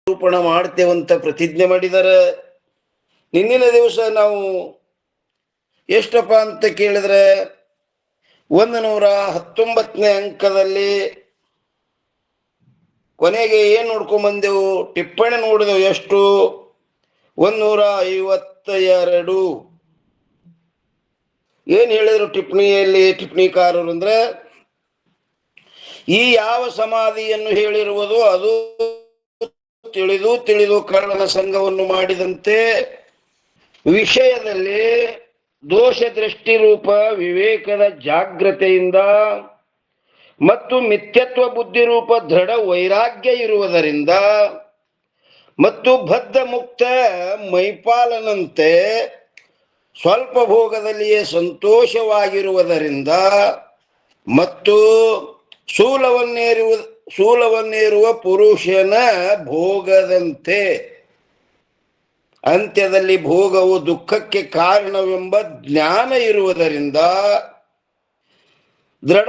ನಿರೂಪಣ ಮಾಡ್ತೇವಂತ ಪ್ರತಿಜ್ಞೆ ಮಾಡಿದರೆ ನಿನ್ನಿನ ದಿವಸ ನಾವು ಎಷ್ಟಪ್ಪ ಅಂತ ಕೇಳಿದ್ರೆ 119ನೇ ಅಂಕದಲ್ಲಿ ಕೊನೆಗೆ ಏನ್ ನೋಡ್ಕೊಂಡ್ ಬಂದೆವು? ಟಿಪ್ಪಣಿ ನೋಡಿದೆವು. ಎಷ್ಟು? 152. ಏನ್ ಹೇಳಿದ್ರು ಟಿಪ್ಪಣಿಯಲ್ಲಿ ಟಿಪ್ಪಣಿಕಾರರು ಅಂದ್ರೆ, ಈ ಯಾವ ಸಮಾಧಿಯನ್ನು ಹೇಳಿರುವುದು ಅದು ತಿಳಿದು ಕರ್ಣನ ಸಂಘವನ್ನು ಮಾಡಿದಂತೆ ವಿಷಯದಲ್ಲಿ ದೋಷ ದೃಷ್ಟಿ ರೂಪ ವಿವೇಕದ ಜಾಗ್ರತೆಯಿಂದ ಮತ್ತು ಮಿಥ್ಯತ್ವ ಬುದ್ಧಿ ರೂಪ ದೃಢ ವೈರಾಗ್ಯ ಇರುವುದರಿಂದ ಮತ್ತು ಬದ್ಧ ಮುಕ್ತ ಮೈಪಾಲನಂತೆ ಸ್ವಲ್ಪ ಭೋಗದಲ್ಲಿಯೇ ಸಂತೋಷವಾಗಿರುವುದರಿಂದ ಮತ್ತು ಶೂಲವನ್ನೇರುವ ಪುರುಷನ ಭೋಗದಂತೆ ಅಂತ್ಯದಲ್ಲಿ ಭೋಗವು ದುಃಖಕ್ಕೆ ಕಾರಣವೆಂಬ ಜ್ಞಾನ ಇರುವುದರಿಂದ ದೃಢ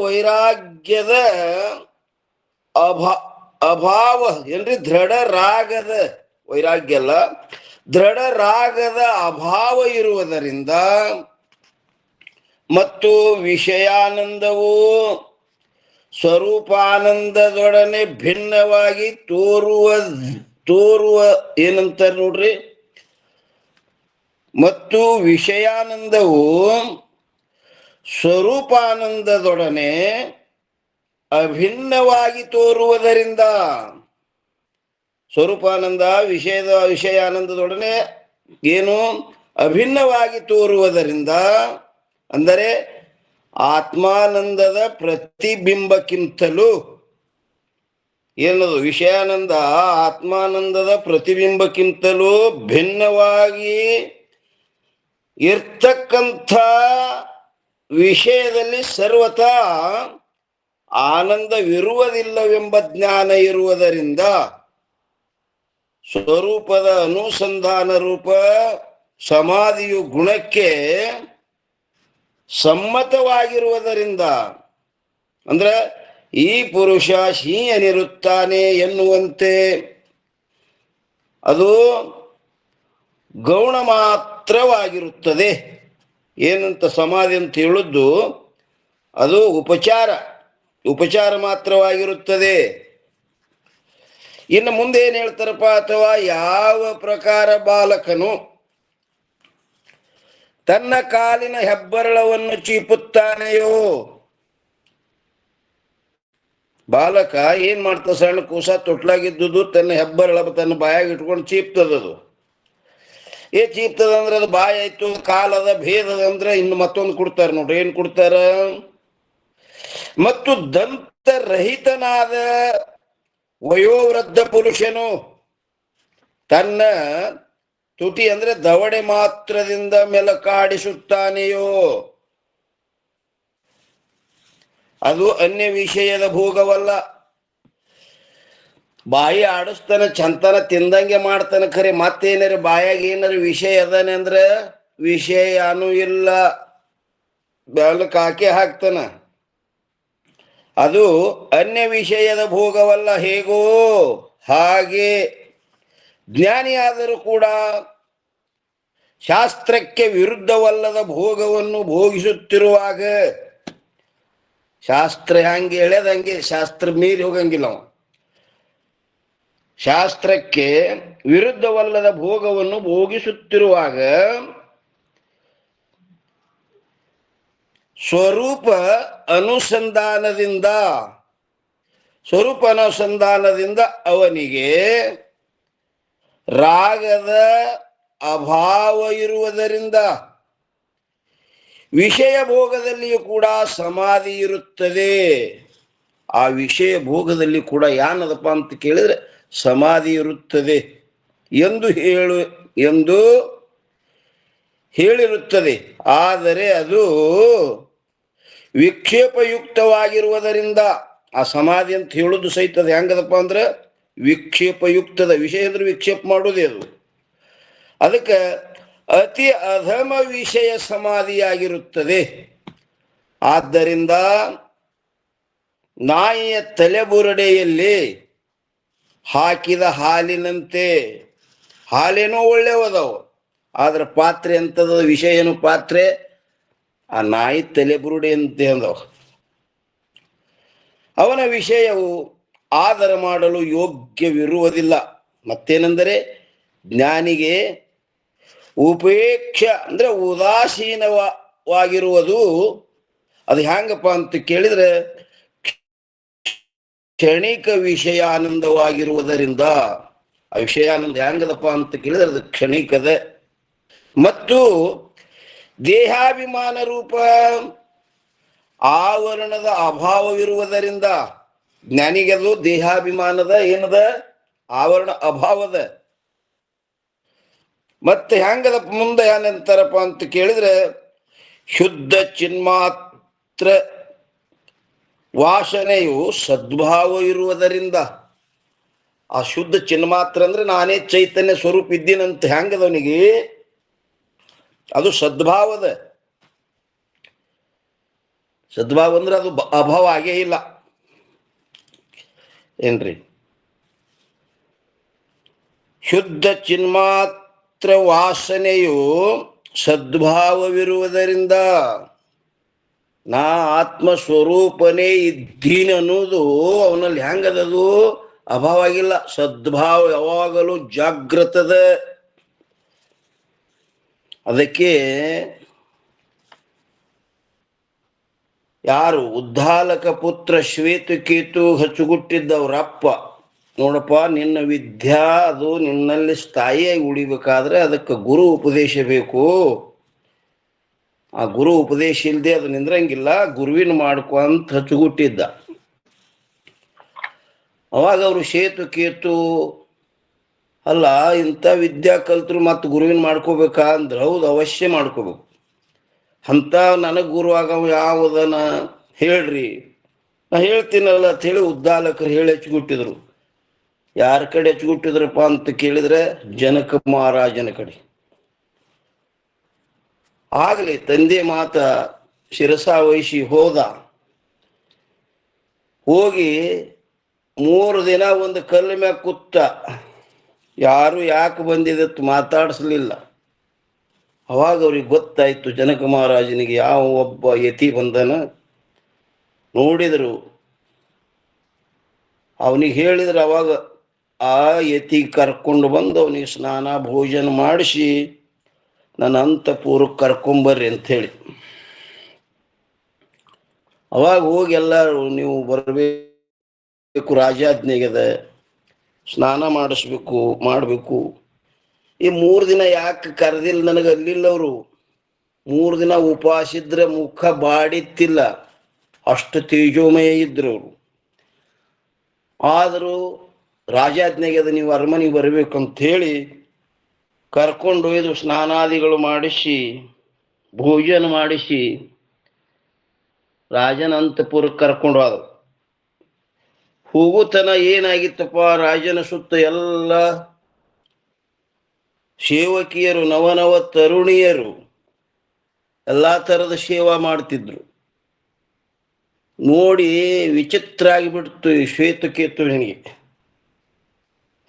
ವೈರಾಗ್ಯದ ಅಭಾವ ಏನ್ರಿ? ದೃಢ ರಾಗದ ವೈರಾಗ್ಯ ಅಲ್ಲ, ದೃಢ ರಾಗದ ಅಭಾವ ಇರುವುದರಿಂದ ಮತ್ತು ವಿಷಯಾನಂದವು ಸ್ವರೂಪಾನಂದದೊಡನೆ ಭಿನ್ನವಾಗಿ ತೋರುವ ಏನಂತಾರೆ ನೋಡ್ರಿ, ಮತ್ತು ವಿಷಯಾನಂದವು ಸ್ವರೂಪಾನಂದದೊಡನೆ ಅಭಿನ್ನವಾಗಿ ತೋರುವುದರಿಂದ, ಸ್ವರೂಪಾನಂದ ವಿಷಯಾನಂದದೊಡನೆ ಏನು ಅಭಿನ್ನವಾಗಿ ತೋರುವುದರಿಂದ, ಅಂದರೆ ಆತ್ಮಾನಂದದ ಪ್ರತಿಬಿಂಬಕ್ಕಿಂತಲೂ ಏನದು? ವಿಷಯಾನಂದ ಆತ್ಮಾನಂದದ ಪ್ರತಿಬಿಂಬಕ್ಕಿಂತಲೂ ಭಿನ್ನವಾಗಿ ಇರ್ತಕ್ಕಂಥ ವಿಷಯದಲ್ಲಿ ಸರ್ವತಾ ಆನಂದವಿರುವುದಿಲ್ಲವೆಂಬ ಜ್ಞಾನ ಇರುವುದರಿಂದ ಸ್ವರೂಪದ ಅನುಸಂಧಾನ ರೂಪ ಸಮಾಧಿಯು ಗುಣಕ್ಕೆ ಸಮ್ಮತವಾಗಿರುವುದರಿಂದ, ಅಂದ್ರೆ ಈ ಪುರುಷ ಶೀಯನಿರುತ್ತಾನೆ ಎನ್ನುವಂತೆ ಅದು ಗೌಣ ಮಾತ್ರವಾಗಿರುತ್ತದೆ. ಏನಂತ ಸಮಾಧಿ ಅಂತ ಹೇಳಿದ್ದು ಅದು ಉಪಚಾರ ಮಾತ್ರವಾಗಿರುತ್ತದೆ. ಇನ್ನು ಮುಂದೆ ಏನ್ ಹೇಳ್ತಾರಪ್ಪ? ಅಥವಾ ಯಾವ ಪ್ರಕಾರ ಬಾಲಕನು ತನ್ನ ಕಾಲಿನ ಹೆಬ್ಬರಳವನ್ನು ಚೀಪುತ್ತಾನೆಯೋ, ಬಾಲಕ ಏನ್ ಮಾಡ್ತ? ಸಣ್ಣ ಕೂಸ ತೊಟ್ಲಾಗಿದ್ದುದು ತನ್ನ ಹೆಬ್ಬರಳ ತನ್ನ ಬಾಯಾಗಿ ಇಟ್ಕೊಂಡು ಚೀಪ್ತದದು. ಚೀಪ್ತದಂದ್ರೆ ಅದು ಬಾಯಿ ಆಯ್ತು, ಕಾಲದ ಭೇದದ ಅಂದ್ರೆ ಇನ್ನು ಮತ್ತೊಂದು ಕೊಡ್ತಾರ ನೋಡ್ರಿ. ಏನ್ ಕೊಡ್ತಾರ? ಮತ್ತು ದಂತರಹಿತನಾದ ವಯೋವೃದ್ಧ ಪುರುಷನು ತನ್ನ ತುಟಿ ಅಂದ್ರೆ ದವಡೆ ಮಾತ್ರದಿಂದ ಮೆಲಕಾಡಿಸುತ್ತಾನೆಯೋ, ಅದು ಅನ್ಯ ವಿಷಯದ ಭೋಗವಲ್ಲ. ಬಾಯಿ ಆಡಿಸ್ತಾನ, ಚಂತನ ತಿಂದಂಗೆ ಮಾಡ್ತಾನ, ಖರೆ ಮತ್ತೇನಾರ ಬಾಯಾಗ ಏನಾರ ವಿಷಯ ಅದಾನೆ ಅಂದ್ರೆ ವಿಷಯನೂ ಇಲ್ಲ, ಬೆಳಕ್ ಹಾಕಿ ಹಾಕ್ತಾನ. ಅದು ಅನ್ಯ ವಿಷಯದ ಭೋಗವಲ್ಲ. ಹೇಗೋ ಹಾಗೆ ಜ್ಞಾನಿಯಾದರೂ ಕೂಡ ಶಾಸ್ತ್ರಕ್ಕೆ ವಿರುದ್ಧವಲ್ಲದ ಭೋಗವನ್ನು ಭೋಗಿಸುತ್ತಿರುವಾಗ, ಶಾಸ್ತ್ರ ಹಂಗೆ ಎಳೆದಂಗೆ ಶಾಸ್ತ್ರ ಮೀರಿ ಹೋಗಂಗಿಲ್ಲ. ಶಾಸ್ತ್ರಕ್ಕೆ ವಿರುದ್ಧವಲ್ಲದ ಭೋಗವನ್ನು ಭೋಗಿಸುತ್ತಿರುವಾಗ ಸ್ವರೂಪ ಅನುಸಂಧಾನದಿಂದ ಅವನಿಗೆ ರಾಗದ ಅಭಾವ ಇರುವುದರಿಂದ ವಿಷಯ ಭೋಗದಲ್ಲಿಯೂ ಕೂಡ ಸಮಾಧಿ ಇರುತ್ತದೆ. ಆ ವಿಷಯ ಭೋಗದಲ್ಲಿ ಕೂಡ ಯಾನದಪ್ಪ ಅಂತ ಕೇಳಿದ್ರೆ ಸಮಾಧಿ ಇರುತ್ತದೆ ಎಂದು ಹೇಳಿರುತ್ತದೆ. ಆದರೆ ಅದು ವಿಕ್ಷೇಪಯುಕ್ತವಾಗಿರುವುದರಿಂದ, ಆ ಸಮಾಧಿ ಅಂತ ಹೇಳುದು ಸಹಿತದ ಹೆಂಗದಪ್ಪ ಅಂದ್ರೆ ವಿಕ್ಷೇಪಯುಕ್ತದ. ವಿಷಯ ಅಂದ್ರೆ ವಿಕ್ಷೇಪ ಮಾಡೋದೇ ಅದು. ಅದಕ್ಕೆ ಅತಿ ಅಧಮ ವಿಷಯ ಸಮಾಧಿಯಾಗಿರುತ್ತದೆ. ಆದ್ದರಿಂದ ನಾಯಿಯ ತಲೆಬುರುಡೆಯಲ್ಲಿ ಹಾಕಿದ ಹಾಲಿನಂತೆ. ಹಾಲೇನೋ ಒಳ್ಳೆವದವು, ಆದ್ರೆ ಪಾತ್ರೆ ಅಂತದ ವಿಷಯ ಏನು? ಪಾತ್ರೆ ಆ ನಾಯಿ ತಲೆಬುರುಡೆ ಅಂತೆ ಅಂದವ. ಅವನ ವಿಷಯವು ಆದರ ಮಾಡಲು ಯೋಗ್ಯವಿರುವುದಿಲ್ಲ. ಮತ್ತೇನೆಂದರೆ ಜ್ಞಾನಿಗೆ ಉಪೇಕ್ಷ ಅಂದ್ರೆ ಉದಾಸೀನವಾಗಿರುವುದು. ಅದು ಹ್ಯಾಂಗಪ್ಪ ಅಂತ ಕೇಳಿದ್ರೆ ಕ್ಷಣಿಕ ವಿಷಯಾನಂದವಾಗಿರುವುದರಿಂದ. ಆ ವಿಷಯಾನಂದ ಹ್ಯಾಂಗದಪ್ಪ ಅಂತ ಕೇಳಿದ್ರೆ ಅದು ಕ್ಷಣಿಕದ. ಮತ್ತು ದೇಹಾಭಿಮಾನ ರೂಪ ಆವರಣದ ಅಭಾವವಿರುವುದರಿಂದ. ಜ್ಞಾನಿಗೆದು ದೇಹಾಭಿಮಾನದ ಏನದ ಆವರಣ ಅಭಾವದ. ಮತ್ತೆ ಹ್ಯಾಂಗದ ಮುಂದೆ ಏನಂತಾರಪ್ಪ ಅಂತ ಕೇಳಿದ್ರೆ ಶುದ್ಧ ಚಿನ್ಮಾತ್ರ ವಾಸನೆಯು ಸದ್ಭಾವ ಇರುವುದರಿಂದ. ಆ ಶುದ್ಧ ಚಿನ್ಮಾತ್ರ ಅಂದ್ರೆ ನಾನೇ ಚೈತನ್ಯ ಸ್ವರೂಪ ಇದ್ದೀನಂತ ಹ್ಯಾಂಗದವನಿಗೆ ಅದು ಸದ್ಭಾವದ. ಸದ್ಭಾವ ಅಂದ್ರೆ ಅದು ಅಭಾವ ಆಗೇ ಇಲ್ಲ ಏನ್ರಿ. ಶುದ್ಧ ಚಿನ್ಮಾತ್ರ ವಾಸನೆಯು ಸದ್ಭಾವವಿರುವುದರಿಂದ ನಾ ಆತ್ಮ ಸ್ವರೂಪನೇ ಇದ್ದೀನಿ ಅನ್ನೋದು ಅವನಲ್ಲಿ ಹೆಂಗದದು ಅಭಾವ ಆಗಿಲ್ಲ. ಸದ್ಭಾವ ಯಾವಾಗಲೂ ಜಾಗೃತದ. ಅದಕ್ಕೆ ಯಾರು ಉದ್ದಾಲಕ ಪುತ್ರ ಶ್ವೇತಕೇತು ಹಚ್ಚುಗುಟ್ಟಿದ್ದವ್ರಪ್ಪ, ನೋಡಪ್ಪ ನಿನ್ನ ವಿದ್ಯಾ ಅದು ನಿನ್ನಲ್ಲಿ ಸ್ಥಾಯಿಯಾಗಿ ಉಳಿಬೇಕಾದ್ರೆ ಅದಕ್ಕೆ ಗುರು ಉಪದೇಶ ಬೇಕು. ಆ ಗುರು ಉಪದೇಶ ಇಲ್ಲದೆ ಅದು ನಿಂದ್ರಂಗಿಲ್ಲ, ಗುರುವಿನ ಮಾಡ್ಕೊ ಅಂತ ಹಚ್ಚುಗುಟ್ಟಿದ್ದ. ಅವಾಗ ಅವರು ಶ್ವೇತಕೇತು ಅಲ್ಲ ಇಂಥ ವಿದ್ಯಾ ಕಲ್ತರು ಮತ್ತು ಗುರುವಿನ ಮಾಡ್ಕೋಬೇಕಾ ಅಂದ್ರೆ ಹೌದು ಅವಶ್ಯ ಮಾಡ್ಕೋಬೇಕು. ಅಂತ ನನಗೆ ಗುರು ಆಗವ ಯಾವುದನ ಹೇಳ್ರಿ, ನಾ ಹೇಳ್ತೀನಲ್ಲ ಅಂತ ಹೇಳಿ ಉದ್ದಾಲಕರು ಹೇಳಿ ಹಚ್ಚಿಬಿಟ್ಟಿದ್ರು. ಯಾರ ಕಡೆ ಹಚ್ಚಿಬಿಟ್ಟಿದ್ರಪ್ಪ ಅಂತ ಕೇಳಿದ್ರೆ ಜನಕ ಮಹಾರಾಜನ ಕಡೆ. ಆಗಲಿ ತಂದೆ ಮಾತ ಶಿರಸ ವಹಿಸಿ ಹೋದ. ಹೋಗಿ 3 ದಿನ ಒಂದು ಕಲ್ಲು ಮ್ಯಾಗ ಕೂತ. ಯಾರು ಯಾಕೆ ಬಂದಿದತ್ತು ಮಾತಾಡಿಸ್ಲಿಲ್ಲ. ಅವಾಗ ಅವ್ರಿಗೆ ಗೊತ್ತಾಯ್ತು ಜನಕ ಮಹಾರಾಜನಿಗೆ ಯಾವ ಒಬ್ಬ ಯತಿ ಬಂದನ. ನೋಡಿದರು, ಅವನಿಗೆ ಹೇಳಿದ್ರು. ಅವಾಗ ಆ ಯತಿ ಕರ್ಕೊಂಡು ಬಂದು ಅವನಿಗೆ ಸ್ನಾನ ಭೋಜನ ಮಾಡಿಸಿ ನನ್ನ ಅಂತಪೂರಕ್ಕೆ ಕರ್ಕೊಂಬರ್ರಿ ಅಂಥೇಳಿ. ಅವಾಗ ಹೋಗಿ ಎಲ್ಲರೂ ನೀವು ಬರಬೇಕು, ರಾಜಾಜ್ಞೆಗದ, ಸ್ನಾನ ಮಾಡಿಸ್ಬೇಕು ಮಾಡಬೇಕು. ಈ 3 ದಿನ ಯಾಕೆ ಕರೆದಿಲ್ಲ ನನಗೆ ಅಲ್ಲಿಲ್ಲ ಅವರು. 3 ದಿನ ಉಪವಾಸ ಇದ್ರೆ ಮುಖ ಬಾಡಿತ್ತಿಲ್ಲ, ಅಷ್ಟು ತೇಜೋಮಯ ಇದ್ರು ಅವರು. ಆದರೂ ರಾಜಾಜ್ಞೆಗೆ ನೀವು ಅರಮನೆಗೆ ಬರಬೇಕಂತ ಹೇಳಿ ಕರ್ಕೊಂಡು ಒಯ್ದು ಸ್ನಾನಾದಿಗಳು ಮಾಡಿಸಿ ಭೋಜನ ಮಾಡಿಸಿ ರಾಜನ ಅಂತಪುರಕ್ಕೆ ಕರ್ಕೊಂಡು ಹೋದ. ಹೋಗುತನ ಏನಾಗಿತ್ತಪ್ಪ, ರಾಜನ ಸುತ್ತ ಎಲ್ಲ ಸೇವಕಿಯರು, ನವನವ ತರುಣಿಯರು ಎಲ್ಲಾ ತರದ ಸೇವಾ ಮಾಡ್ತಿದ್ರು. ನೋಡಿ ವಿಚಿತ್ರ ಆಗಿಬಿಡ್ತು ಈ ಶ್ವೇತಕೇತುವಿನಿಗೆ.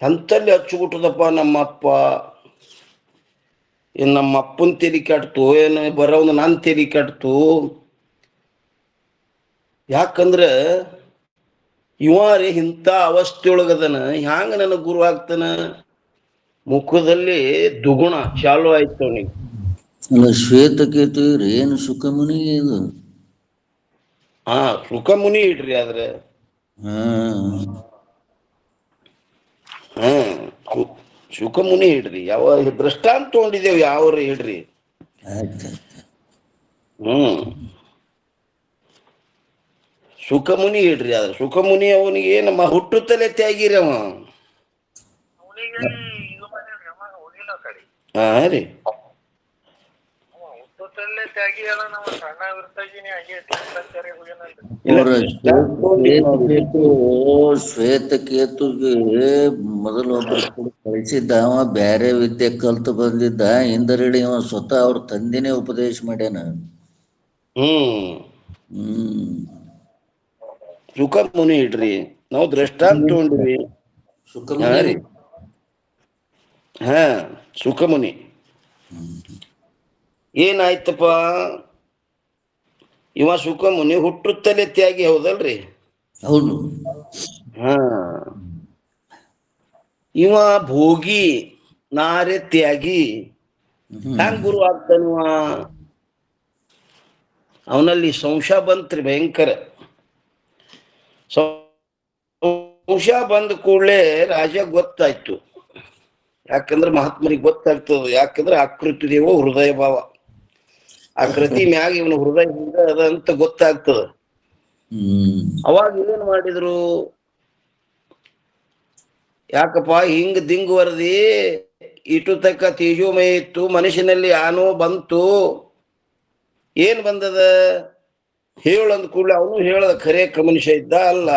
ಎಂತಲ್ಲಿ ಹಚ್ಚಿಬಿಟ್ಟದಪ್ಪ ನಮ್ಮಪ್ಪ. ಏನು ನಮ್ಮ ಅಪ್ಪನ ತೆಲಿ ಕೆಟ್ತು, ಏನು ಬರೋದು ನನ್ನ ತೆಲಿ ಕೆಟ್ತು. ಯಾಕಂದ್ರೆ ಇವಾರಿ ಇಂಥ ಅವಸ್ಥೆಯೊಳಗದನ, ಹ್ಯಾಂಗ ನನಗೆ ಗುರು ಆಗ್ತಾನ? ಮುಖದಲ್ಲಿ ದುಗುಣ ಚಾಲು ಆಯ್ತು ಅವನಿಗೆ. ಅಲ್ಲ ಶ್ವೇತಕೇತು ಏನು ಸುಖಮುನಿ ಇದು? ಹಾ ಸುಖಮುನಿ ಇಡ್ರಿ. ಆದ್ರೆ ಸುಖಮುನಿ ಇಡ್ರಿ. ಯಾವ ದೃಷ್ಟಾಂತ ತಗೊಂಡಿದ್ದೇವೆ ಯಾವ್ರ ಇಡ್ರಿ. ಸುಖಮುನಿ ಇಡ್ರಿ. ಆದ್ರೆ ಸುಖಮುನಿ ಅವನಿಗೆ ನಮ್ಮ ಹುಟ್ಟುತ್ತಲೇ ತ್ಯಾಗಿರಿ ಅವ. ಹಾ ರೀ, ಶ್ವೇತಕೇತುಗೆ ಮೊದಲು ಒಬ್ರು ಕಳಿಸಿದ್ದ, ಅವ ಬ್ಯಾರೆ ವಿದ್ಯೆ ಕಲ್ತು ಬಂದಿದ್ದ. ಹಿಂದರಡಿ ಅವ ಸ್ವತಃ ಅವ್ರ ತಂದೆನೇ ಉಪದೇಶ ಮಾಡ್ಯಾನ. ಸುಖ ಮುನಿ ಇಡ್ರಿ, ನಾವು ದೃಷ್ಟಾಂತ ತಗೊಂಡಿವಿ. ಹಾ ಸುಖಮುನಿ. ರೀ, ಹಾ ಸುಖ ಮುನಿ ಏನಾಯ್ತಪ್ಪ, ಇವ ಸುಖ ಮುನಿ ಹುಟ್ಟುತ್ತಲೇ ತ್ಯಾಗಿ ಹೌದಲ್ರಿ? ಹೌದು. ಹಾ, ಇವ ಭೋಗಿ ನಾರೇ ತ್ಯಾಗಿ, ಹ್ಯಾಂಗ ಗುರು ಆಗ್ತಾನಿವ? ಅವನಲ್ಲಿ ಸಂಶಯ ಬಂತ್ರಿ ಭಯಂಕರ. ಸಂಶಯ ಬಂದ ಕೂಡಲೇ ರಾಜ ಗೊತ್ತಾಯ್ತು. ಯಾಕಂದ್ರೆ ಮಹಾತ್ಮರಿಗೆ ಗೊತ್ತಾಗ್ತದ, ಯಾಕಂದ್ರೆ ಆಕೃತಿ ದೇವ ಹೃದಯ ಭಾವ, ಆಕೃತಿ ಮ್ಯಾಗ ಇವನು ಹೃದಯ ಹಿಂಗ ಅದ ಅಂತ ಗೊತ್ತಾಗ್ತದ. ಅವಾಗ ಏನ್ ಮಾಡಿದ್ರು, ಯಾಕಪ್ಪ ಹಿಂಗ ದಿಂಗು ವರದಿ ಇಟು ತಕ್ಕ ತೇಜೋಮಯ ಇತ್ತು, ಮನುಷ್ಯನಲ್ಲಿ ಆನೋ ಬಂತು, ಏನ್ ಬಂದದ ಹೇಳಂದ್ ಕೂಡಲೇ ಅವನು ಹೇಳದ, ಖರೆ ಮನುಷ್ಯ ಇದ್ದ ಅಲ್ಲ,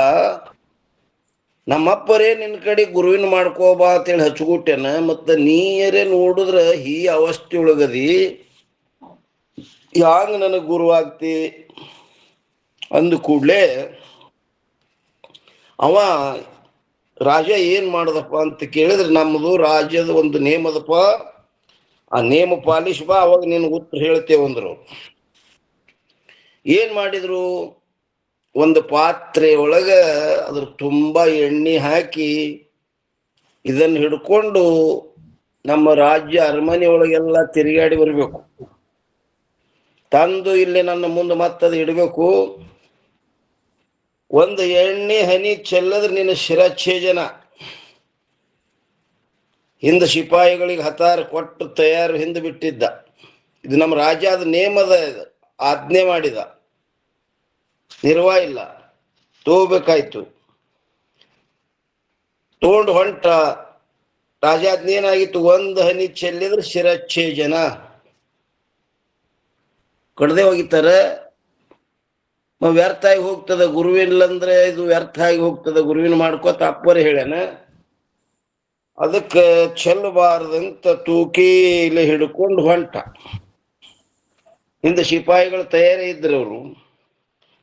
ನಮ್ಮಪ್ಪರೇ ನಿನ್ ಕಡೆ ಗುರುವಿನ ಮಾಡ್ಕೋಬಾ ಅಂತೇಳಿ ಹಚ್ಕೊಟ್ಟೆನ, ಮತ್ತ ನೀಯರೇ ನೋಡಿದ್ರ ಈ ಅವಸ್ಥೆ ಒಳಗದಿ, ಯಾಂಗ ನನಗ್ ಗುರು ಆಗ್ತಿ ಅಂದ ಕೂಡ್ಲೆ ಅವ ರಾಜ ಏನ್ ಮಾಡದಪ್ಪ ಅಂತ ಕೇಳಿದ್ರೆ, ನಮ್ಮದು ರಾಜ್ಯದ ಒಂದು ನೇಮದಪ್ಪ, ಆ ನೇಮ ಪಾಲಿಸ್ ಬಾ, ಅವಾಗ ನೀನು ಉತ್ತರ ಹೇಳ್ತೇವಂದ್ರು. ಏನ್ ಮಾಡಿದ್ರು, ಒಂದು ಪಾತ್ರೆ ಒಳಗ ಅದ್ರ ತುಂಬಾ ಎಣ್ಣೆ ಹಾಕಿ ಇದನ್ನ ಹಿಡ್ಕೊಂಡು ನಮ್ಮ ರಾಜ್ಯ ಅರಮನೆ ಒಳಗೆಲ್ಲ ತಿರುಗಾಡಿ ಬರ್ಬೇಕು, ತಂದು ಇಲ್ಲಿ ನನ್ನ ಮುಂದೆ ಮತ್ತದು ಇಡಬೇಕು. ಒಂದು ಎಣ್ಣೆ ಹನಿ ಚೆಲ್ಲದ್ರೆ ನಿನ್ನ ಶಿರಚ್ಛೇಜನ. ಹಿಂದ ಸಿಪಾಯಿಗಳಿಗೆ ಹತಾರ ಕೊಟ್ಟು ತಯಾರು ಹಿಂದೆ ಬಿಟ್ಟಿದ್ದ. ಇದು ನಮ್ಮ ರಾಜ ಅದ ನೇಮದ ಆಜ್ಞೆ ಮಾಡಿದ, ನಿರ್ವಾಹ ಇಲ್ಲ, ತಗೋಬೇಕಾಯ್ತು. ತಗೊಂಡು ಹೊಂಟ ರಾಜಾಜ್ಞೆ ಏನಾಗಿತ್ತು, ಒಂದು ಹನಿ ಚೆಲ್ಲಿದ್ರೆ ಶಿರಚ್ಛೇಜನ, ಕಡ್ದೆ ಹೋಗಿತ್ತಾರ. ವ್ಯರ್ಥ ಆಗಿ ಹೋಗ್ತದ, ಗುರುವಿಲ್ಲಂದ್ರೆ ಇದು ವ್ಯರ್ಥ ಆಗಿ ಹೋಗ್ತದ, ಗುರುವಿನ ಮಾಡ್ಕೋತ ಅಪ್ಪರೇ ಹೇಳ್ಯಾನ. ಅದಕ್ಕೆ ಚೆಲ್ಲಬಾರದಂತ ತೂಕೀಲೆ ಹಿಡ್ಕೊಂಡು ಹೊಂಟ. ಹಿಂದೆ ಸಿಪಾಯಿಗಳು ತಯಾರಿ ಇದ್ರು. ಅವರು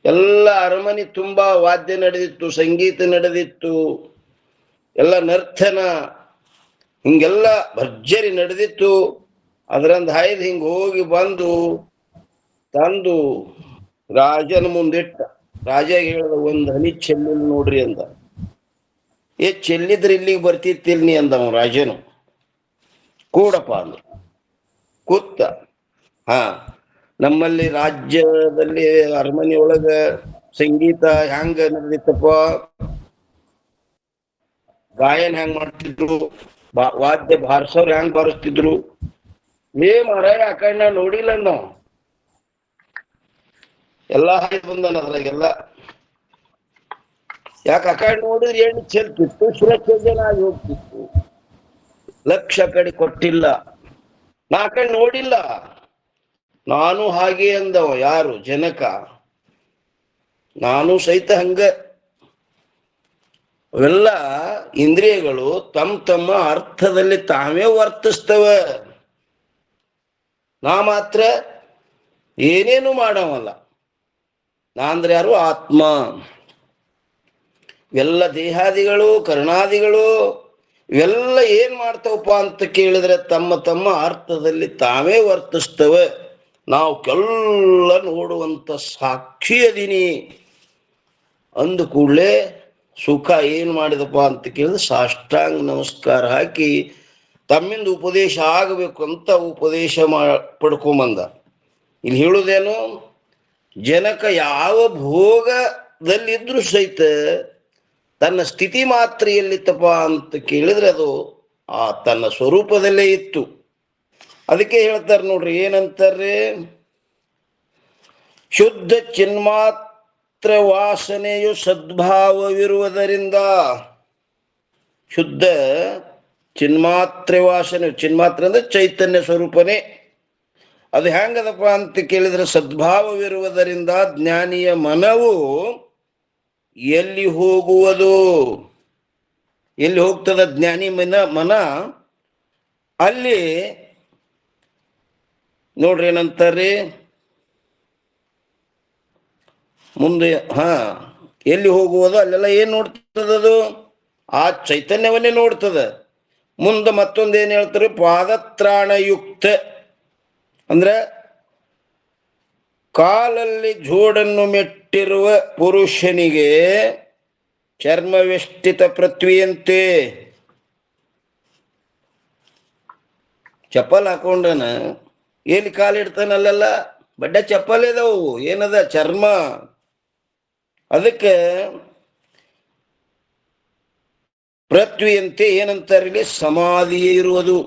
ಎಲ್ಲ ಅರಮನೆ ತುಂಬಾ ವಾದ್ಯ ನಡೆದಿತ್ತು, ಸಂಗೀತ ನಡೆದಿತ್ತು, ಎಲ್ಲ ನರ್ತನ ಹಿಂಗೆಲ್ಲ ಭರ್ಜರಿ ನಡೆದಿತ್ತು. ಅದರಂದ ಹಾಯ್ದು ಹಿಂಗ ಹೋಗಿ ಬಂದು ತಂದು ರಾಜನ ಮುಂದಿಟ್ಟ. ರಾಜ ಹೇಳ್ದ, ಒಂದು ಹನಿ ಚೆಲ್ಲಿಲ್ಲ ನೋಡ್ರಿ ಅಂದ. ಚೆಲ್ಲಿದ್ರೆ ಇಲ್ಲಿಗೆ ಬರ್ತಿತ್ತಿಲ್ ನೀ ಅಂದವ ರಾಜನು. ಕೂಡಪ್ಪ ಅಂದ್ರು, ಕೂತ. ಹಾ, ನಮ್ಮಲ್ಲಿ ರಾಜ್ಯದಲ್ಲಿ ಅರಮನೆ ಒಳಗ ಸಂಗೀತ ಹ್ಯಾಂಗ ನಡೆದಿತ್ತಪ್ಪ, ಗಾಯನ ಹೆಂಗ್ ಮಾಡ್ತಿದ್ರು, ವಾದ್ಯ ಬಾರಿಸೋರು ಹೆಂಗ್ ಬಾರಿಸ್ತಿದ್ರು. ಮಾರಾಯ ಆ ಕಡೆ ನಾ ನೋಡಿಲ್ಲ ನಾವು, ಎಲ್ಲಾ ಹಾಯ್ದು ಬಂದನ ಅದ್ರಾಗೆಲ್ಲ. ಯಾಕೆ ಆ ಕಡೆ ನೋಡಿದ್ರೆ ಏನು ಚೆಲ್ತಿತ್ತು, ಸುರಕ್ಷೇಜನ ಆಗಿ ಹೋಗ್ತಿತ್ತು. ಲಕ್ಷ ಕಡೆ ಕೊಟ್ಟಿಲ್ಲ, ನಾ ಆ ಕಡೆ ನೋಡಿಲ್ಲ, ನಾನು ಹಾಗೆ ಅಂದವ. ಯಾರು? ಜನಕ. ನಾನು ಸಹಿತ ಹಂಗ. ಅವೆಲ್ಲ ಇಂದ್ರಿಯಗಳು ತಮ್ಮ ತಮ್ಮ ಅರ್ಥದಲ್ಲಿ ತಾವೇ ವರ್ತಿಸ್ತವೆ. ನಾ ಮಾತ್ರ ಏನೇನು ಮಾಡವಲ್ಲ. ನಾ ಅಂದ್ರೆ ಯಾರು? ಆತ್ಮ. ಇವೆಲ್ಲ ದೇಹಾದಿಗಳು, ಕರ್ಣಾದಿಗಳು ಇವೆಲ್ಲ ಏನ್ ಮಾಡ್ತಾವಪ್ಪ ಅಂತ ಕೇಳಿದ್ರೆ ತಮ್ಮ ತಮ್ಮ ಅರ್ಥದಲ್ಲಿ ತಾವೇ ವರ್ತಿಸ್ತವೆ. ನಾವು ಕೆಲ್ಲ ನೋಡುವಂತ ಸಾಕ್ಷಿ ಅದೀನಿ ಅಂದ ಕೂಡಲೇ ಸುಖ ಏನ್ ಮಾಡಿದಪ್ಪ ಅಂತ ಕೇಳಿದ್ರೆ ಸಾಷ್ಟಾಂಗ ನಮಸ್ಕಾರ ಹಾಕಿ ತಮ್ಮಿಂದ ಉಪದೇಶ ಆಗಬೇಕು ಅಂತ ಉಪದೇಶ ಪಡ್ಕೊಂಬಂದ. ಇಲ್ಲಿ ಹೇಳುವುದೇನು, ಜನಕ ಯಾವ ಭೋಗದಲ್ಲಿದ್ರು ಸಹಿತ ತನ್ನ ಸ್ಥಿತಿ ಮಾತ್ರ ಎಲ್ಲಿತ್ತಪ್ಪ ಅಂತ ಕೇಳಿದ್ರೆ ಅದು ಆ ತನ್ನ ಸ್ವರೂಪದಲ್ಲೇ ಇತ್ತು. ಅದಕ್ಕೆ ಹೇಳ್ತಾರೆ ನೋಡ್ರಿ, ಏನಂತಾರೆ, ಶುದ್ಧ ಚಿನ್ಮಾತ್ರ ವಾಸನೆಯು ಸದ್ಭಾವವಿರುವುದರಿಂದ. ಶುದ್ಧ ಚಿನ್ಮಾತ್ರ ವಾಸನೆ, ಚಿನ್ಮಾತ್ರ ಅಂದ್ರೆ ಚೈತನ್ಯ ಸ್ವರೂಪನೇ. ಅದು ಹೆಂಗದಪ್ಪ ಅಂತ ಕೇಳಿದ್ರೆ ಸದ್ಭಾವವಿರುವುದರಿಂದ ಜ್ಞಾನಿಯ ಮನವು ಎಲ್ಲಿ ಹೋಗುವುದು? ಎಲ್ಲಿ ಹೋಗ್ತದ ಜ್ಞಾನಿ ಮನ? ಅಲ್ಲಿ ನೋಡ್ರಿ ಏನಂತಾರ್ರಿ ಮುಂದೆ. ಎಲ್ಲಿ ಹೋಗುವುದು ಅಲ್ಲೆಲ್ಲ ಏನು ನೋಡ್ತದದು? ಆ ಚೈತನ್ಯವನ್ನೇ ನೋಡ್ತದ. ಮುಂದೆ ಮತ್ತೊಂದೇನು ಹೇಳ್ತಾರೆ? ಪಾದತ್ರಾಣಯುಕ್ತ ಅಂದ್ರೆ ಕಾಲಲ್ಲಿ ಜೋಡನ್ನು ಮೆಟ್ಟಿರುವ ಪುರುಷನಿಗೆ ಚರ್ಮವೆಷ್ಟಿತ ಪೃಥ್ವಿಯಂತೆ. ಚಪ್ಪಲ್ ಹಾಕೊಂಡನ ಎಲ್ಲಿ ಕಾಲಿಡ್ತಾನಲ್ಲೆಲ್ಲ ಬಡ್ಡೆ ಚಪ್ಪಲ್ ಇದಾವು, ಏನದ? ಚರ್ಮ. ಅದಕ್ಕೆ ಪೃಥ್ವಿಯಂತೆ ಏನಂತಾರೆ? ಸಮಾಧಿಯೇ ಇರುವುದು.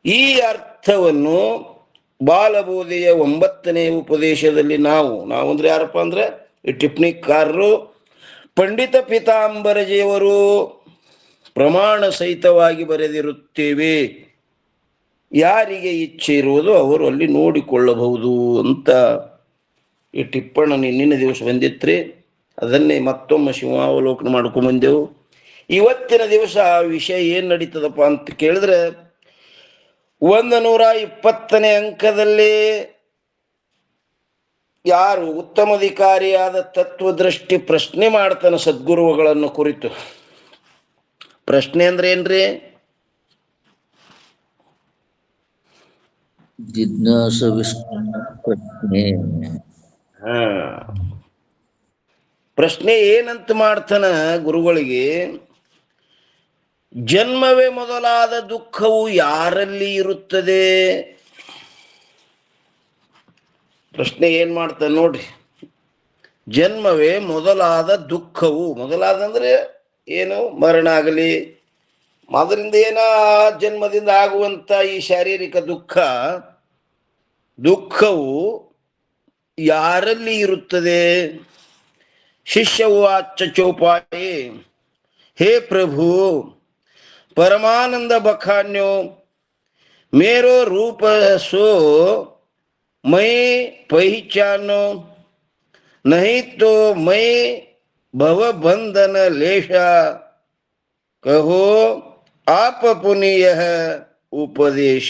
ಈ ಅರ್ಥವನ್ನು ಬಾಲಬೋಧೆಯ 9ನೇ ಉಪದೇಶದಲ್ಲಿ ನಾವು ಅಂದ್ರೆ ಯಾರಪ್ಪ ಅಂದ್ರೆ ಈ ಟಿಪ್ಪಣಿಕಾರರು ಪಂಡಿತ ಪೀತಾಂಬರಜಿಯವರು ಪ್ರಮಾಣ ಸಹಿತವಾಗಿ ಬರೆದಿರುತ್ತೇವೆ. ಯಾರಿಗೆ ಇಚ್ಛೆ ಇರುವುದು ಅವರು ಅಲ್ಲಿ ನೋಡಿಕೊಳ್ಳಬಹುದು ಅಂತ ಈ ಟಿಪ್ಪಣ ನಿನ್ನಿನ ದಿವಸ ಬಂದಿತ್ರಿ. ಅದನ್ನೇ ಮತ್ತೊಮ್ಮೆ ಶಿವಾವಲೋಕನ ಮಾಡ್ಕೊಂಡ್ ಬಂದೆವು. ಇವತ್ತಿನ ದಿವಸ ಆ ವಿಷಯ ಏನ್ ನಡೀತದಪ್ಪ ಅಂತ ಕೇಳಿದ್ರೆ 120ನೇ ಅಂಕದಲ್ಲಿ ಯಾರು ಉತ್ತಮಾಧಿಕಾರಿಯಾದ ತತ್ವದೃಷ್ಟಿ ಪ್ರಶ್ನೆ ಮಾಡ್ತಾನೆ ಸದ್ಗುರುಗಳನ್ನು ಕುರಿತು. ಪ್ರಶ್ನೆ ಅಂದ್ರೆ ಏನ್ರಿ? ಜಿಜ್ಞಾಸ ಪ್ರಶ್ನೆ. ಪ್ರಶ್ನೆ ಏನಂತ ಮಾಡ್ತಾನ ಗುರುಗಳಿಗೆ? ಜನ್ಮವೇ ಮೊದಲಾದ ದುಃಖವು ಯಾರಲ್ಲಿ ಇರುತ್ತದೆ? ಪ್ರಶ್ನೆ ಏನ್ ಮಾಡ್ತಾನೆ ನೋಡ್ರಿ. ಜನ್ಮವೇ ಮೊದಲಾದ ದುಃಖವು, ಮೊದಲಾದ ಅಂದ್ರೆ ಏನು? ಮರಣ ಆಗಲಿ, ಅದರಿಂದ ಏನ ಜನ್ಮದಿಂದ ಆಗುವಂತ ಈ ಶಾರೀರಿಕ ದುಃಖವು ಯಾರಲ್ಲಿ ಇರುತ್ತದೆ? ಶಿಷ್ಯವು ಆಚ ಚೌಪಾಯಿ, ಹೇ ಪ್ರಭು परमानंद बखान्यो मेरो रूप सो मैं पहचानो, नहीं तो मैं भव बंधन लेशा, कहो आप पुनीय ಉಪದೇಶ.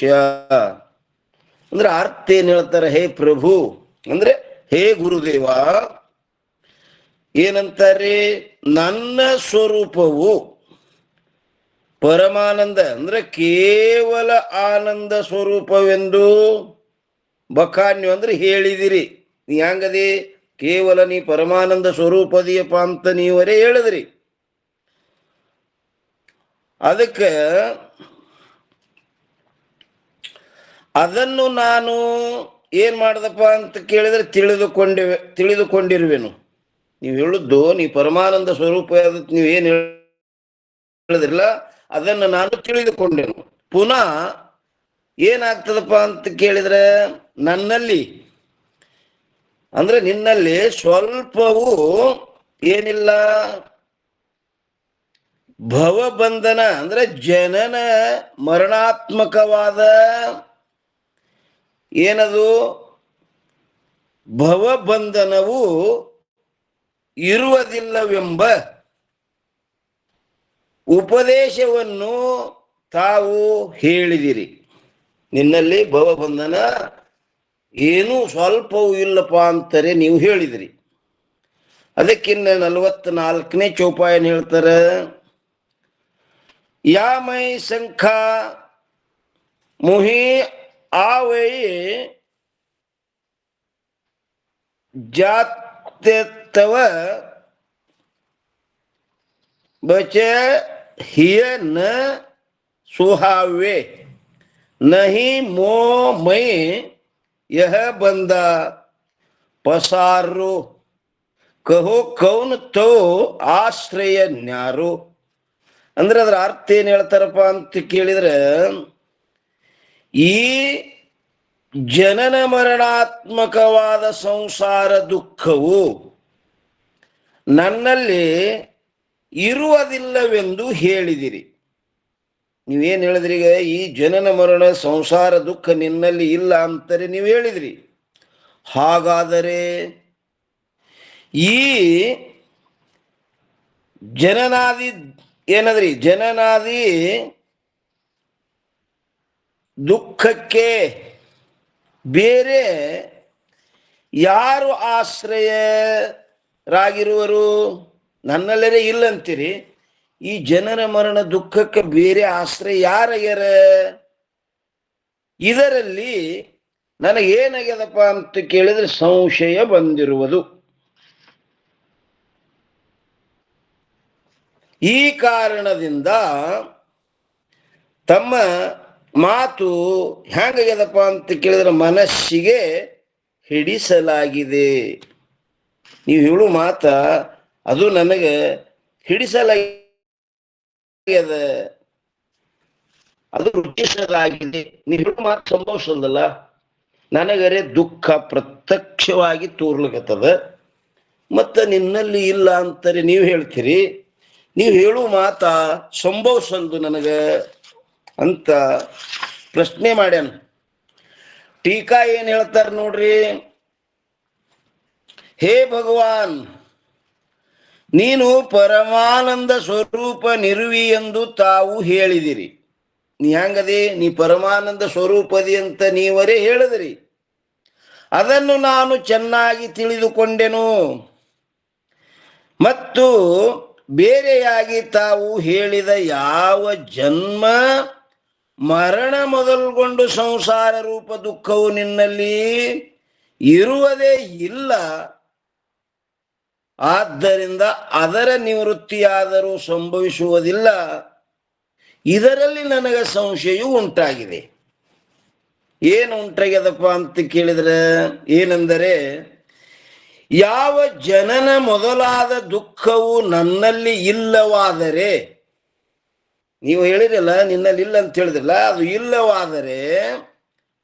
ಅಂದ್ರೆ ಅರ್ಥ ಏನ್ ಹೇಳ್ತಾರೆ? ಹೇ ಪ್ರಭು ಅಂದ್ರೆ ಹೇ ಗುರುದೇವ, ಏನಂತಾರೆ? ನನ್ನ ಸ್ವರೂಪವು ಪರಮಾನಂದ ಅಂದ್ರೆ ಕೇವಲ ಆನಂದ ಸ್ವರೂಪವೆಂದು ಬಖಾನ್ಯು ಅಂದ್ರೆ ಹೇಳಿದಿರಿ. ನೀ ಹಂಗದಿ ಕೇವಲ ನೀ ಪರಮಾನಂದ ಸ್ವರೂಪದಿಯಪ್ಪ ಅಂತ ನೀವರೇ ಹೇಳಿದ್ರಿ. ಅದಕ್ಕೆ ಅದನ್ನು ನಾನು ಏನ್ ಮಾಡ್ದಪ್ಪ ಅಂತ ಕೇಳಿದ್ರೆ ತಿಳಿದುಕೊಂಡಿರುವೆನು. ನೀವು ಹೇಳುದು ನೀ ಪರಮಾನಂದ ಸ್ವರೂಪ ನೀವೇನು ಹೇಳಿದ್ರಲ್ಲ ಅದನ್ನು ನಾನು ತಿಳಿದುಕೊಂಡೆನು. ಪುನಃ ಏನಾಗ್ತದಪ್ಪ ಅಂತ ಕೇಳಿದ್ರೆ ನನ್ನಲ್ಲಿ ಅಂದ್ರೆ ನಿನ್ನಲ್ಲಿ ಸ್ವಲ್ಪವೂ ಏನಿಲ್ಲ, ಭವಬಂಧನ ಅಂದ್ರೆ ಜನನ ಮರಣಾತ್ಮಕವಾದ ಏನದು ಭವಬಂಧನವು ಇರುವುದಿಲ್ಲವೆಂಬ ಉಪದೇಶವನ್ನು ತಾವು ಹೇಳಿದಿರಿ. ನಿನ್ನಲ್ಲಿ ಭವಬಂಧನ ಏನೂ ಸ್ವಲ್ಪವೂ ಇಲ್ಲಪ್ಪ ಅಂತಾರೆ ನೀವು ಹೇಳಿದಿರಿ. ಅದಕ್ಕಿನ್ನ 44ನೇ ಚೌಪಾಯನ್ ಹೇಳ್ತಾರೆ, ಯಾ ಮೈ ಸಂಖಾ ಮುಹಿ आवै जात्यतव बचे हिय न सुहावे, नहीं मो मई यह बंदा पसारो, कहो कौन तो ಆಶ್ರಯ ನ್ಯಾರು. ಅಂದ್ರೆ ಅದರ ಅರ್ಥ ಏನ್ ಹೇಳ್ತಾರಪ್ಪ ಅಂತ ಕೇಳಿದ್ರೆ, ಈ ಜನನ ಮರಣಾತ್ಮಕವಾದ ಸಂಸಾರ ದುಃಖವು ನನ್ನಲ್ಲಿ ಇರುವುದಿಲ್ಲವೆಂದು ಹೇಳಿದಿರಿ. ನೀವೇನು ಹೇಳಿದ್ರಿ? ಈಗ ಈ ಜನನ ಮರಣ ಸಂಸಾರ ದುಃಖ ನಿನ್ನಲ್ಲಿ ಇಲ್ಲ ಅಂತಾರೆ ನೀವು ಹೇಳಿದ್ರಿ. ಹಾಗಾದರೆ ಈ ಜನನಾದಿ ಏನದ್ರಿ? ಜನನಾದಿ ದುಃಖಕ್ಕೆ ಬೇರೆ ಯಾರು ಆಶ್ರಯ ರಾಗಿರುವರು ನನ್ನಲ್ಲರೇ ಇಲ್ಲಂತೀರಿ. ಈ ಜನನ ಮರಣ ದುಃಖಕ್ಕೆ ಬೇರೆ ಆಶ್ರಯ ಯಾರಾಗ್ಯಾರ? ಇದರಲ್ಲಿ ನನಗೇನಾಗ್ಯದಪ್ಪ ಅಂತ ಕೇಳಿದ್ರೆ ಸಂಶಯ ಬಂದಿರುವುದು. ಈ ಕಾರಣದಿಂದ ತಮ್ಮ ಮಾತು ಹೆಂಗಾಗ್ಯದಪ್ಪ ಅಂತ ಕೇಳಿದ್ರೆ ಮನಸ್ಸಿಗೆ ಹಿಡಿಸಲಾಗಿದೆ. ನೀವು ಹೇಳು ಮಾತ ಅದು ನನಗೆ ಹಿಡಿಸಲಾಗ್ಯದ, ಅದು ರುಚಿಸಲಾಗಿದೆ. ನೀವು ಹೇಳು ಮಾತು ಸಂಭವಿಸಲ್ಲ. ನನಗರೆ ದುಃಖ ಪ್ರತ್ಯಕ್ಷವಾಗಿ ತೋರ್ಲಿಕತ್ತದ. ಮತ್ತ ನಿನ್ನಲ್ಲಿ ಇಲ್ಲ ಅಂತಾರೆ ನೀವು ಹೇಳ್ತೀರಿ. ನೀವು ಹೇಳು ಮಾತ ಸಂಭವಿಸಲ್ದು ನನಗ ಅಂತ ಪ್ರಶ್ನೆ ಮಾಡ್ಯಾನ. ಟೀಕಾ ಏನ್ ಹೇಳ್ತಾರ ನೋಡ್ರಿ. ಹೇ ಭಗವಾನ್, ನೀನು ಪರಮಾನಂದ ಸ್ವರೂಪ ನಿರುವಿ ಎಂದು ತಾವು ಹೇಳಿದಿರಿ. ನೀ ಹೆಂಗದಿ? ನೀ ಪರಮಾನಂದ ಸ್ವರೂಪದಿ ಅಂತ ನೀವರೇ ಹೇಳಿದಿರಿ. ಅದನ್ನು ನಾನು ಚೆನ್ನಾಗಿ ತಿಳಿದುಕೊಂಡೆನು. ಮತ್ತು ಬೇರೆಯಾಗಿ ತಾವು ಹೇಳಿದ ಯಾವ ಜನ್ಮ ಮರಣ ಮೊದಲುಗೊಂಡು ಸಂಸಾರ ರೂಪ ದುಃಖವು ನಿನ್ನಲ್ಲಿ ಇರುವುದೇ ಇಲ್ಲ. ಆದ್ದರಿಂದ ಅದರ ನಿವೃತ್ತಿಯಾದರೂ ಸಂಭವಿಸುವುದಿಲ್ಲ. ಇದರಲ್ಲಿ ನನಗೆ ಸಂಶಯ ಉಂಟಾಗಿದೆ. ಏನು ಉಂಟಾಗ್ಯದಪ್ಪ ಅಂತ ಕೇಳಿದ್ರೆ ಏನೆಂದರೆ, ಯಾವ ಜನನ ಮೊದಲಾದ ದುಃಖವು ನನ್ನಲ್ಲಿ ಇಲ್ಲವಾದರೆ, ನೀವು ಹೇಳಿರಲ್ಲ ನಿನ್ನಲ್ಲಿ ಇಲ್ಲ ಅಂತ ಹೇಳಿದ್ರಲ್ಲ, ಅದು ಇಲ್ಲವಾದರೆ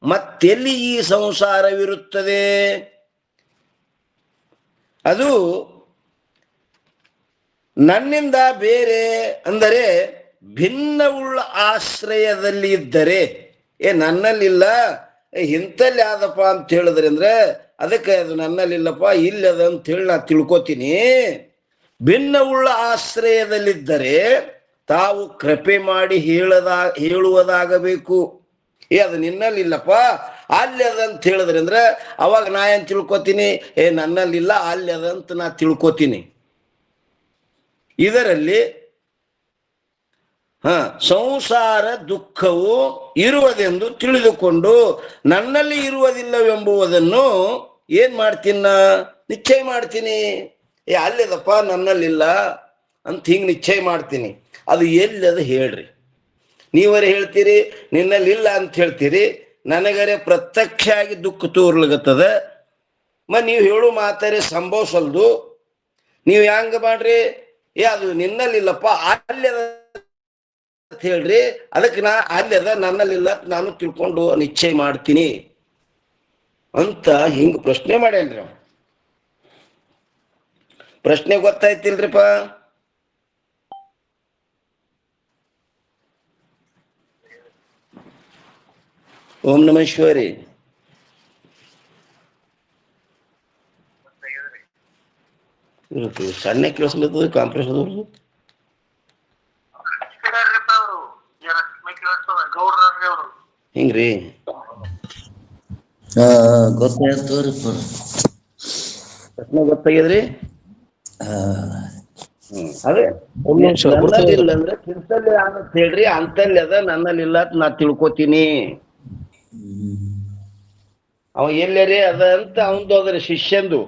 ಮತ್ತೆಲ್ಲಿ ಈ ಸಂಸಾರವಿರುತ್ತದೆ? ಅದು ನನ್ನಿಂದ ಬೇರೆ ಅಂದರೆ ಭಿನ್ನವುಳ್ಳ ಆಶ್ರಯದಲ್ಲಿ ಇದ್ದರೆ, ನನ್ನಲ್ಲಿಲ್ಲ ಇಂಥಲ್ಲಿ ಆದಪ್ಪ ಅಂತ ಹೇಳಿದ್ರಿ ಅಂದ್ರೆ ಅದಕ್ಕೆ ಅದು ನನ್ನಲ್ಲಿಲ್ಲಪ್ಪ ಇಲ್ಲದ ಅಂತ ಹೇಳಿ ನಾ ತಿಳ್ಕೊತೀನಿ. ಭಿನ್ನವುಳ್ಳ ಆಶ್ರಯದಲ್ಲಿದ್ದರೆ ತಾವು ಕೃಪೆ ಮಾಡಿ ಹೇಳುವುದಾಗಬೇಕು. ಅದು ನಿನ್ನಲ್ಲಿಲ್ಲಪ್ಪ ಅಲ್ಲಿ ಅದಂತ ಹೇಳಿದ್ರಿ ಅಂದ್ರೆ ಅವಾಗ ನಾ ಏನ್ ತಿಳ್ಕೊತೀನಿ? ನನ್ನಲ್ಲಿಲ್ಲ ಅಲ್ಲಿ ಅದಂತ ನಾ ತಿಳ್ಕೊತೀನಿ. ಇದರಲ್ಲಿ ಸಂಸಾರ ದುಃಖವು ಇರುವುದೆಂದು ತಿಳಿದುಕೊಂಡು ನನ್ನಲ್ಲಿ ಇರುವುದಿಲ್ಲವೆಂಬುವುದನ್ನು ಏನ್ ಮಾಡ್ತೀನಿ? ನಿಶ್ಚಯ ಮಾಡ್ತೀನಿ. ಅಲ್ಲಿದಪ್ಪ ನನ್ನಲ್ಲಿಲ್ಲ ಅಂತ ಹಿಂಗ್ ನಿಶ್ಚಯ ಮಾಡ್ತೀನಿ. ಅದು ಎಲ್ಲದ ಹೇಳ್ರಿ. ನೀವರೇ ಹೇಳ್ತೀರಿ ನಿನ್ನಲ್ಲಿ ಇಲ್ಲ ಅಂತ ಹೇಳ್ತೀರಿ, ನನಗರೆ ಪ್ರತ್ಯಕ್ಷ ಆಗಿ ದುಃಖ ತೋರ್ಲಿಗತ್ತದ. ನೀವು ಹೇಳು ಮಾತಾರೆ ಸಂಭವಿಸಲ್ದು. ನೀವು ಹೆಂಗ ಮಾಡ್ರಿ? ಅದು ನಿನ್ನಲ್ಲಿಲ್ಲಪ್ಪ ಅಲ್ಲದ ಹೇಳ್ರಿ, ಅದಕ್ಕೆ ನಾ ಅಲ್ಲದ ನನ್ನಲ್ಲಿಲ್ಲ ನಾನು ತಿಳ್ಕೊಂಡು ನಿಶ್ಚಯ ಮಾಡ್ತೀನಿ ಅಂತ ಹಿಂಗ ಪ್ರಶ್ನೆ ಮಾಡ್ಯಾನ್ರಿ ಅವ. ಪ್ರಶ್ನೆ ಗೊತ್ತಾಯ್ತಿಲ್ರಿಪ್ಪ? ಓಂ ನಮಃ ಶಿವಾರಿ. ಸಣ್ಣ ಕೇಳಿಸ್ಲತ್ತದ ಕಾಂಪ್ರೆಸ್ ಅದವ್ರದ್ದು. ಹಿಂಗ್ರಿ ಗೊತ್ತಾಯ್ತವ್ರಿಪ್ಪ. ಪ್ರಶ್ನೆ ಗೊತ್ತಾಗ್ಯದ್ರಿ. ಅದೇ ನನ್ನಲ್ಲಿಲ್ಲ ಅಂದ್ರೆ ಕಿರ್ತಲ್ಲಿ ಅಂತ ಹೇಳ್ರಿ, ಅಂತಲ್ಲಿ ಅದ ನನ್ನಲ್ಲಿಲ್ಲ ನಾ ತಿಳ್ಕೊತೀನಿ. ಅವ ಎಲ್ಲರೇ ಅದ ಅಂತ ಅವಂದು ಅದ್ರ ಶಿಷ್ಯಂದು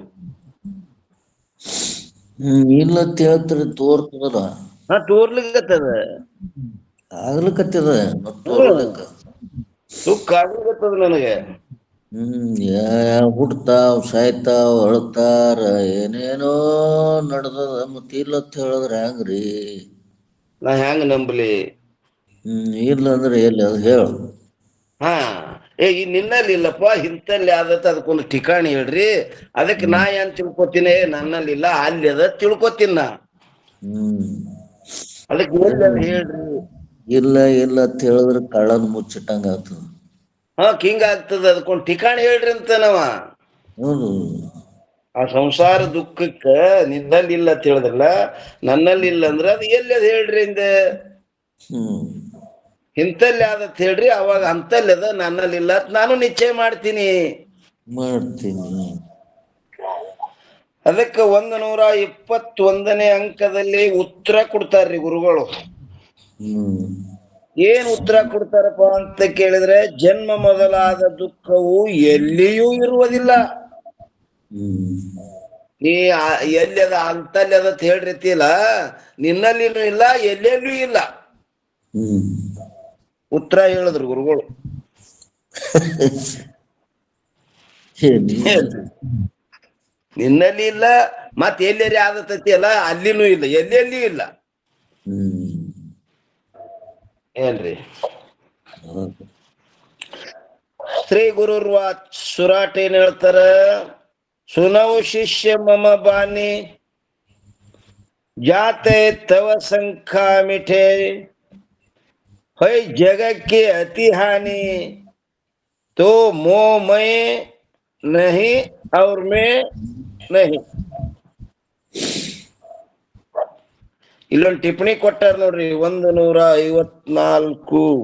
ಇಲ್ಲ ಹೇಳ್ತಾರೆ ತೋರ್ತದಲ್ಲ. ತೋರ್ಲಿಕ್ಕತ್ತದ, ಆಗ್ಲಿಕತ್ತದ ದುಃಖ ಆಗ್ಲಿಕತ್ತದ ನನಗೆ. ಹುಡ್ತಾವ್ ಸಾಯ್ತಾವ್ ಅಳ್ತಾರ ಏನೇನೋ ನಡ್ದದ. ಮತ್ತ ಇಲ್ಲತ್ ಹೇಳಿದ್ರ ಹೆಂಗ್ರಿ? ನಾ ಹೆಂಗ ನಂಬಲಿ? ಇಲ್ಲ ಅಂದ್ರೆ ಎಲ್ಲಿ ಅದು ಹೇಳು. ಈ ನಿನ್ನಲ್ಲಿ ಇಲ್ಲಪ್ಪ ಇಂಥಲ್ಲಿ ಆದತ್ತ ಅದಕ್ಕೊಂದು ಠಿಕಾಣಿ ಹೇಳ್ರಿ. ಅದಕ್ಕೆ ನಾ ಏನ್ ತಿಳ್ಕೊತೀನಿ? ನನ್ನಲ್ಲಿಲ್ಲ ಅಲ್ಲಿ ಅದ ತಿಳ್ಕೊತೀನಿ ನಾ. ಅದಕ್ಕೆ ಎಲ್ಲಿ ಹೇಳ್ರಿ? ಇಲ್ಲ ಇಲ್ಲ ಅಂತ ಹೇಳಿದ್ರೆ ಕಳ್ಳನ್ ಮುಚ್ಚಿಟ್ಟಂಗ ಆಗ್ತದ. ಹಿಂಗ ಆಗ್ತದ. ಅದಕ್ಕೊಂದು ಠಿಕಾಣಿ ಹೇಳ್ರಿ ಅಂತ ನಾವ. ಹೌದು. ಆ ಸಂಸಾರ ದುಃಖಕ್ಕ ನಿನ್ನಲ್ಲಿ ಇಲ್ಲ ಅಂತ ಹೇಳಿದ್ರಲ್ಲ, ನನ್ನಲ್ಲಿ ಇಲ್ಲ ಅಂದ್ರೆ ಅದು ಎಲ್ಲಿ ಅದ ಹೇಳ್ರಿ ಹಿಂದೆ? ಇಂಥಲ್ಲಿ ಆದತ್ ಹೇಳ್ರಿ, ಅವಾಗ ಅಂತಲ್ಲಿ ಅದ ನನ್ನಲ್ಲಿಲ್ಲ ನಾನು ನಿಶ್ಚಯ ಮಾಡ್ತೀನಿ. ಅದಕ್ಕೆ 121ನೇ ಅಂಕದಲ್ಲಿ ಉತ್ತರ ಕೊಡ್ತಾರ್ರಿ ಗುರುಗಳು. ಏನ್ ಉತ್ತರ ಕೊಡ್ತಾರಪ್ಪ ಅಂತ ಕೇಳಿದ್ರೆ, ಜನ್ಮ ಮೊದಲಾದ ದುಃಖವು ಎಲ್ಲಿಯೂ ಇರುವುದಿಲ್ಲ. ನೀ ಎಲ್ಲಿಯದ ಅಂತಲ್ಯದ ಹೇಳ್ರಿತಿಲ್ಲ, ನಿನ್ನಲ್ಲಿನೂ ಇಲ್ಲ, ಎಲ್ಲೆಲ್ಲೂ ಇಲ್ಲ. ಉತ್ತರ ಹೇಳಿದ್ರು ಗುರುಗಳು. ನಿನ್ನಲ್ಲಿ ಇಲ್ಲ, ಮತ್ ಎಲ್ಲೆಲ್ಲಿ ಆದತತಿ ಅಲ್ಲ, ಅಲ್ಲಿನೂ ಇಲ್ಲ, ಎಲ್ಲೆಲ್ಲಿಯೂ ಇಲ್ಲ. ಏನ್ರಿ ಶ್ರೀ ಗುರುರ್ವಾಚ್ ಸುರಾಟ್ ಏನ್ ಹೇಳ್ತಾರ, ಸುನೌ ಶಿಷ್ಯ ಮಮ ಬಾನಿ ಜಾತೆ ತವ ಸಂಖಾ ಮಿಠೆ ಹೈ ಜಗಕ್ಕೆ ಅತಿ ಹಾನಿ ತೋ ಮೋ ಮೈ ನಹಿ ಅವ್ರ ಮೇ ನಹಿ. ಇಲ್ಲೊಂದು ಟಿಪ್ಪಣಿ ಕೊಟ್ಟಾರ ನೋಡ್ರಿ, 154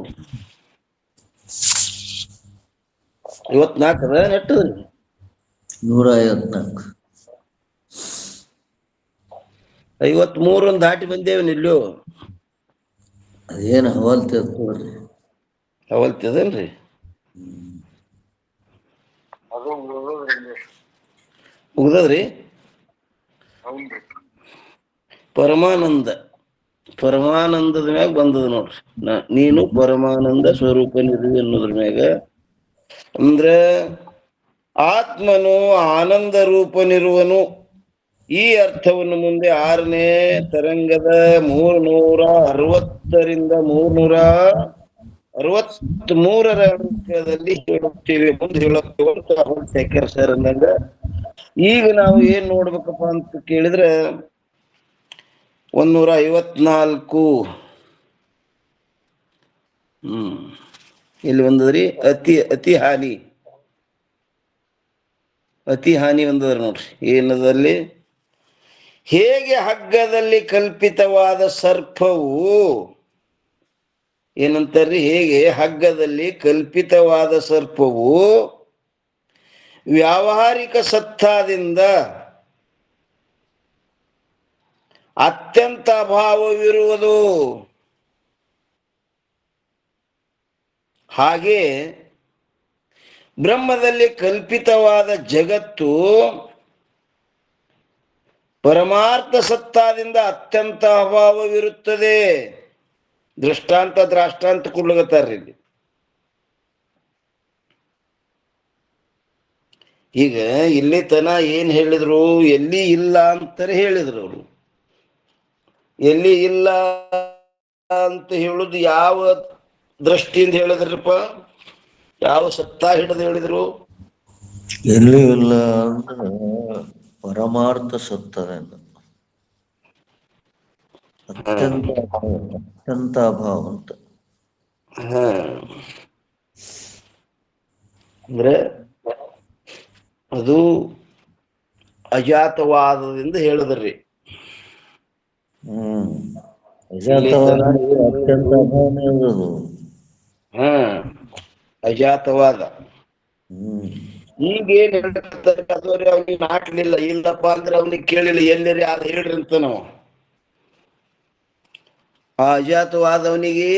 54 ನೆಟ್ಟದ್ರಿ, 154 53 ದಾಟಿ ಬಂದೇವ್ ನಿಲ್ಲೋ. ಅದೇನು ಹವಲ್ತೇಳ್ರಿ, ಅವಲ್ತದೇನ್ರಿ? ಮುಗ್ದದ್ರಿ. ಪರಮಾನಂದದ ಮ್ಯಾಗ ಬಂದದ ನೋಡ್ರಿ. ನೀನು ಪರಮಾನಂದ ಸ್ವರೂಪನಿರುವೆ ಅನ್ನೋದ್ರ ಮ್ಯಾಗ, ಅಂದ್ರ ಆತ್ಮನು ಆನಂದ ರೂಪನಿರುವನು. ಈ ಅರ್ಥವನ್ನು ಮುಂದೆ 6ನೇ ತರಂಗದ 360ರಿಂದ 363ರ ಅಂಕದಲ್ಲಿ ಹೇಳುತ್ತೇವೆ. ಮುಂದೆ ಹೇಳುತ್ತೇವೆ ಶೇಖರ್ ಸರ್ ಅಂದಾಗ. ಈಗ ನಾವು ಏನ್ ನೋಡ್ಬೇಕಪ್ಪ ಅಂತ ಕೇಳಿದ್ರೆ, 154 ಇಲ್ಲಿ ಒಂದದ್ರಿ, ಅತಿ ಹಾನಿ. ಅತಿ ಹಾನಿ ಒಂದದ್ರಿ ನೋಡ್ರಿ. ಏನದಲ್ಲಿ, ಹೇಗೆ ಹಗ್ಗದಲ್ಲಿ ಕಲ್ಪಿತವಾದ ಸರ್ಪವು, ಏನಂತಾರ್ರಿ, ಹೇಗೆ ಹಗ್ಗದಲ್ಲಿ ಕಲ್ಪಿತವಾದ ಸರ್ಪವು ವ್ಯಾವಹಾರಿಕ ಸತ್ತಾದಿಂದ ಅತ್ಯಂತ ಅಭಾವವಿರುವುದು, ಹಾಗೆ ಬ್ರಹ್ಮದಲ್ಲಿ ಕಲ್ಪಿತವಾದ ಜಗತ್ತು ಪರಮಾರ್ಥ ಸತ್ತಾದಿಂದ ಅತ್ಯಂತ ಅಭಾವವಿರುತ್ತದೆ. ದ್ರಾಷ್ಟಾಂತ ಕೊಡ್ಲಗತ್ತಾರ್ರಿ ಇಲ್ಲಿ. ಈಗ ಇಲ್ಲಿ ತನ ಏನ್ ಹೇಳಿದ್ರು, ಎಲ್ಲಿ ಇಲ್ಲ ಅಂತಾರೆ ಹೇಳಿದ್ರು ಅವರು. ಎಲ್ಲಿ ಇಲ್ಲ ಅಂತ ಹೇಳುದು ಯಾವ ದೃಷ್ಟಿಯಿಂದ ಹೇಳಿದ್ರಪ್ಪ? ಯಾವ ಸತ್ತ ಹಿಡಿದು ಹೇಳಿದ್ರು? ಎಲ್ಲಿ ಇಲ್ಲ ಅಂದ್ರೆ ಪರಮಾರ್ಥ ಸತ್ತದೆ, ಅತ್ಯಂತ ಅಭಾವ ಅಂತ. ಅಂದ್ರೆ ಅದು ಅಜಾತವಾದದಿಂದ ಹೇಳಿದ್ರಿ. ಅಜಾತವಾದ ಅತ್ಯಂತ ಅಭಾವನೆ ಅದು. ಅಜಾತವಾದ. ಈಗೇನ್ ಹೇಳ್ತಾರೆ, ಅದವ್ರೆ ಅವ್ನಿಗೆ ನಾಟ್ಲಿಲ್ಲ, ಇಲ್ಲಪ್ಪ ಅಂದ್ರೆ ಅವ್ನಿಗೆ ಕೇಳಿಲ್ಲ, ಎಲ್ಲರಿ ಅದ ಹೇಳ್ರಿ ಅಂತ ನಾವು. ಆ ಅಜಾತವಾದವನಿಗೆ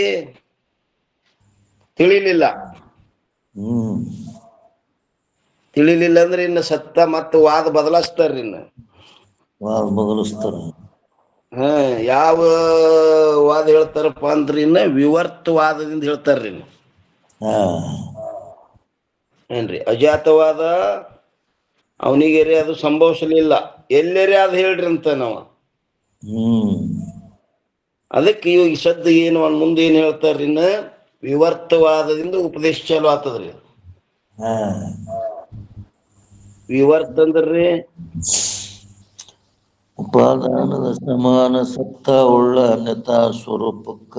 ತಿಳಿಲಿಲ್ಲ. ತಿಳಿಲಿಲ್ಲ ಅಂದ್ರೆ ಇನ್ನು ಸತ್ತ ಮತ್ತು ವಾದ ಬದಲಾಯಿಸ್ತಾರ್ರಿ. ಇನ್ನು ವಾದ ಬದಲಿಸ್ತಾರ. ಯಾವ ವಾದ ಹೇಳ್ತಾರಪ್ಪ ಅಂದ್ರಿ, ಇನ್ನ ವಿವರ್ತವಾದದಿಂದ ಹೇಳ್ತಾರ್ರಿ. ಏನ್ರಿ, ಅಜಾತವಾದ ಅವನಿಗೆರೆ ಅದು ಸಂಭವಿಸಲಿಲ್ಲ, ಎಲ್ಲೆರೆ ಅದು ಹೇಳ್ರಿ ಅಂತ ನಾವು. ಅದಕ್ಕೆ ಇವಾಗ ಸದ್ದ ಏನು ಮುಂದೆ ಏನ್ ಹೇಳ್ತಾರ್ರಿ, ಇನ್ನ ವಿವರ್ತವಾದದಿಂದ ಉಪದೇಶ ಚಾಲು ಆಗ್ತದ್ರಿ. ವಿವರ್ತ ಅಂದ್ರಿ ಉಪಾದಾನದ ಸಮಾನ ಸತ್ತ ಉಳ್ಳ ಅನ್ಯತಾ ಸ್ವರೂಪಕ್ಕ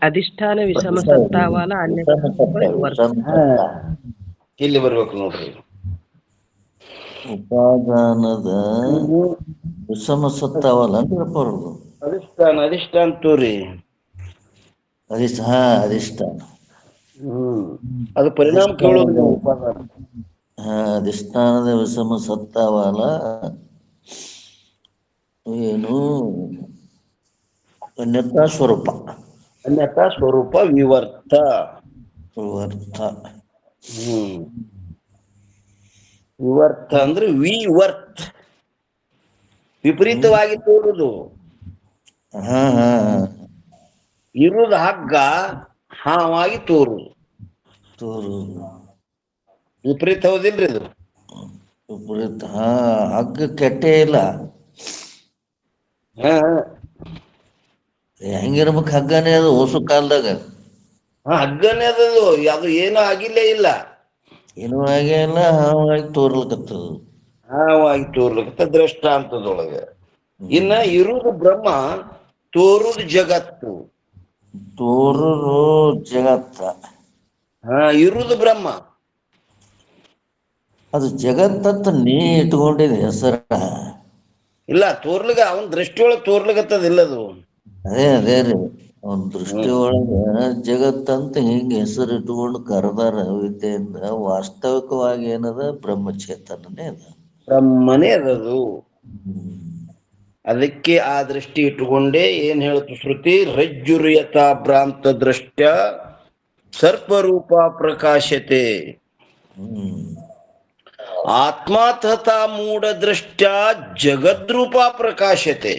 ಅಧಿಷ್ಠಾನ ವಿಷಮ ಸತ್ತಾವಲ್ಲ ಇಲ್ಲಿ ಬರ್ಬೇಕು ನೋಡ್ರಿ. ಉಪಾದಾನದ ವಿಷಮ ಸತ್ತಾವಲ್ಲ ಅಧಿಷ್ಠಾನ ತೋರಿ. ಅಧಿಷ್ಠಾನ ಅದು ಪರಿಣಾಮ ಕೇಳೋದು ನೀವು ಉಪಾದಾನ. ಅಧಿಷ್ಠಾನದ ವಿಷಮ ಸತ್ತಾವಲ್ಲ ಏನು ಅನ್ಯತಾ ಸ್ವರೂಪ ಅನ್ಯತಾ ಸ್ವರೂಪ ವಿವರ್ತ. ವರ್ಥ ವಿವರ್ತ ಅಂದ್ರೆ ವಿವರ್ತ್, ವಿಪರೀತವಾಗಿ ತೋರುದು. ಹಾ ಹಾ ಇರುವುದು ಹಗ್ಗ ಹಾವಾಗಿ ತೋರುದು. ತೋರು ವಿಪರೀತ ಹೌದಿಲ್ರಿ ಇದು. ವಿಪರೀತ. ಹಗ್ಗ ಕೆಟ್ಟೇ ಇಲ್ಲ. ಹಾ ಹೆಂಗಿರ್ಬೇಕು ಹಗ್ಗನೇ ಅದು ಹೊಸ ಕಾಲದಾಗ. ಹಗ್ಗನೇ ಅದದು, ಅದು ಏನೂ ಆಗಿಲ್ಲೇ ಇಲ್ಲ. ಏನೂ ಆಗೇ ಇಲ್ಲ, ಹಾವಾಗಿ ತೋರ್ಲಕತ್ತದು. ಹಾವಾಗಿ ತೋರ್ಲಿಕ್ಕೆ ದೃಷ್ಟಾಂತದೊಳಗೆ. ಇನ್ನ ಇರುವುದು ಬ್ರಹ್ಮ, ತೋರುದು ಜಗತ್ತು. ತೋರುದು ಜಗತ್ತ. ಇರುವುದು ಬ್ರಹ್ಮ. ಅದು ಜಗತ್ತಂತ ನೀ ಇಟ್ಕೊಂಡಿದೆ ಹೆಸರ. ಇಲ್ಲ, ತೋರ್ಲಿಗ ಅವನ್ ದೃಷ್ಟಿಯೊಳಗೆ ತೋರ್ಲಿಗತ್ತದಿಲ್ಲದು. ಅದೇ ರೀ, ಅವನ ದೃಷ್ಟಿ ಒಳಗ ಜಗತ್ತಂತ ಹಿಂಗ ಹೆಸರು ಇಟ್ಕೊಂಡು ಕರೆದಾರ ವಿದ್ಯೆಯಿಂದ. ವಾಸ್ತವಿಕವಾಗಿ ಏನದ ಬ್ರಹ್ಮಚೇತನನೇ ಅದ. ಬ್ರಹ್ಮನೇ ಅದದು. ಅದಕ್ಕೆ ಆ ದೃಷ್ಟಿ ಇಟ್ಟುಕೊಂಡೇ ಏನ್ ಹೇಳ್ತು ಶ್ರುತಿ, ರಜ್ಜುರ್ಯತಾ ಭ್ರಾಂತ ದೃಷ್ಟ ಸರ್ಪರೂಪ ಪ್ರಕಾಶತೆ ಆತ್ಮಾತಥಾ ಮೂಢ ದೃಷ್ಟ ಜಗದ್ರೂಪ ಪ್ರಕಾಶತೆ.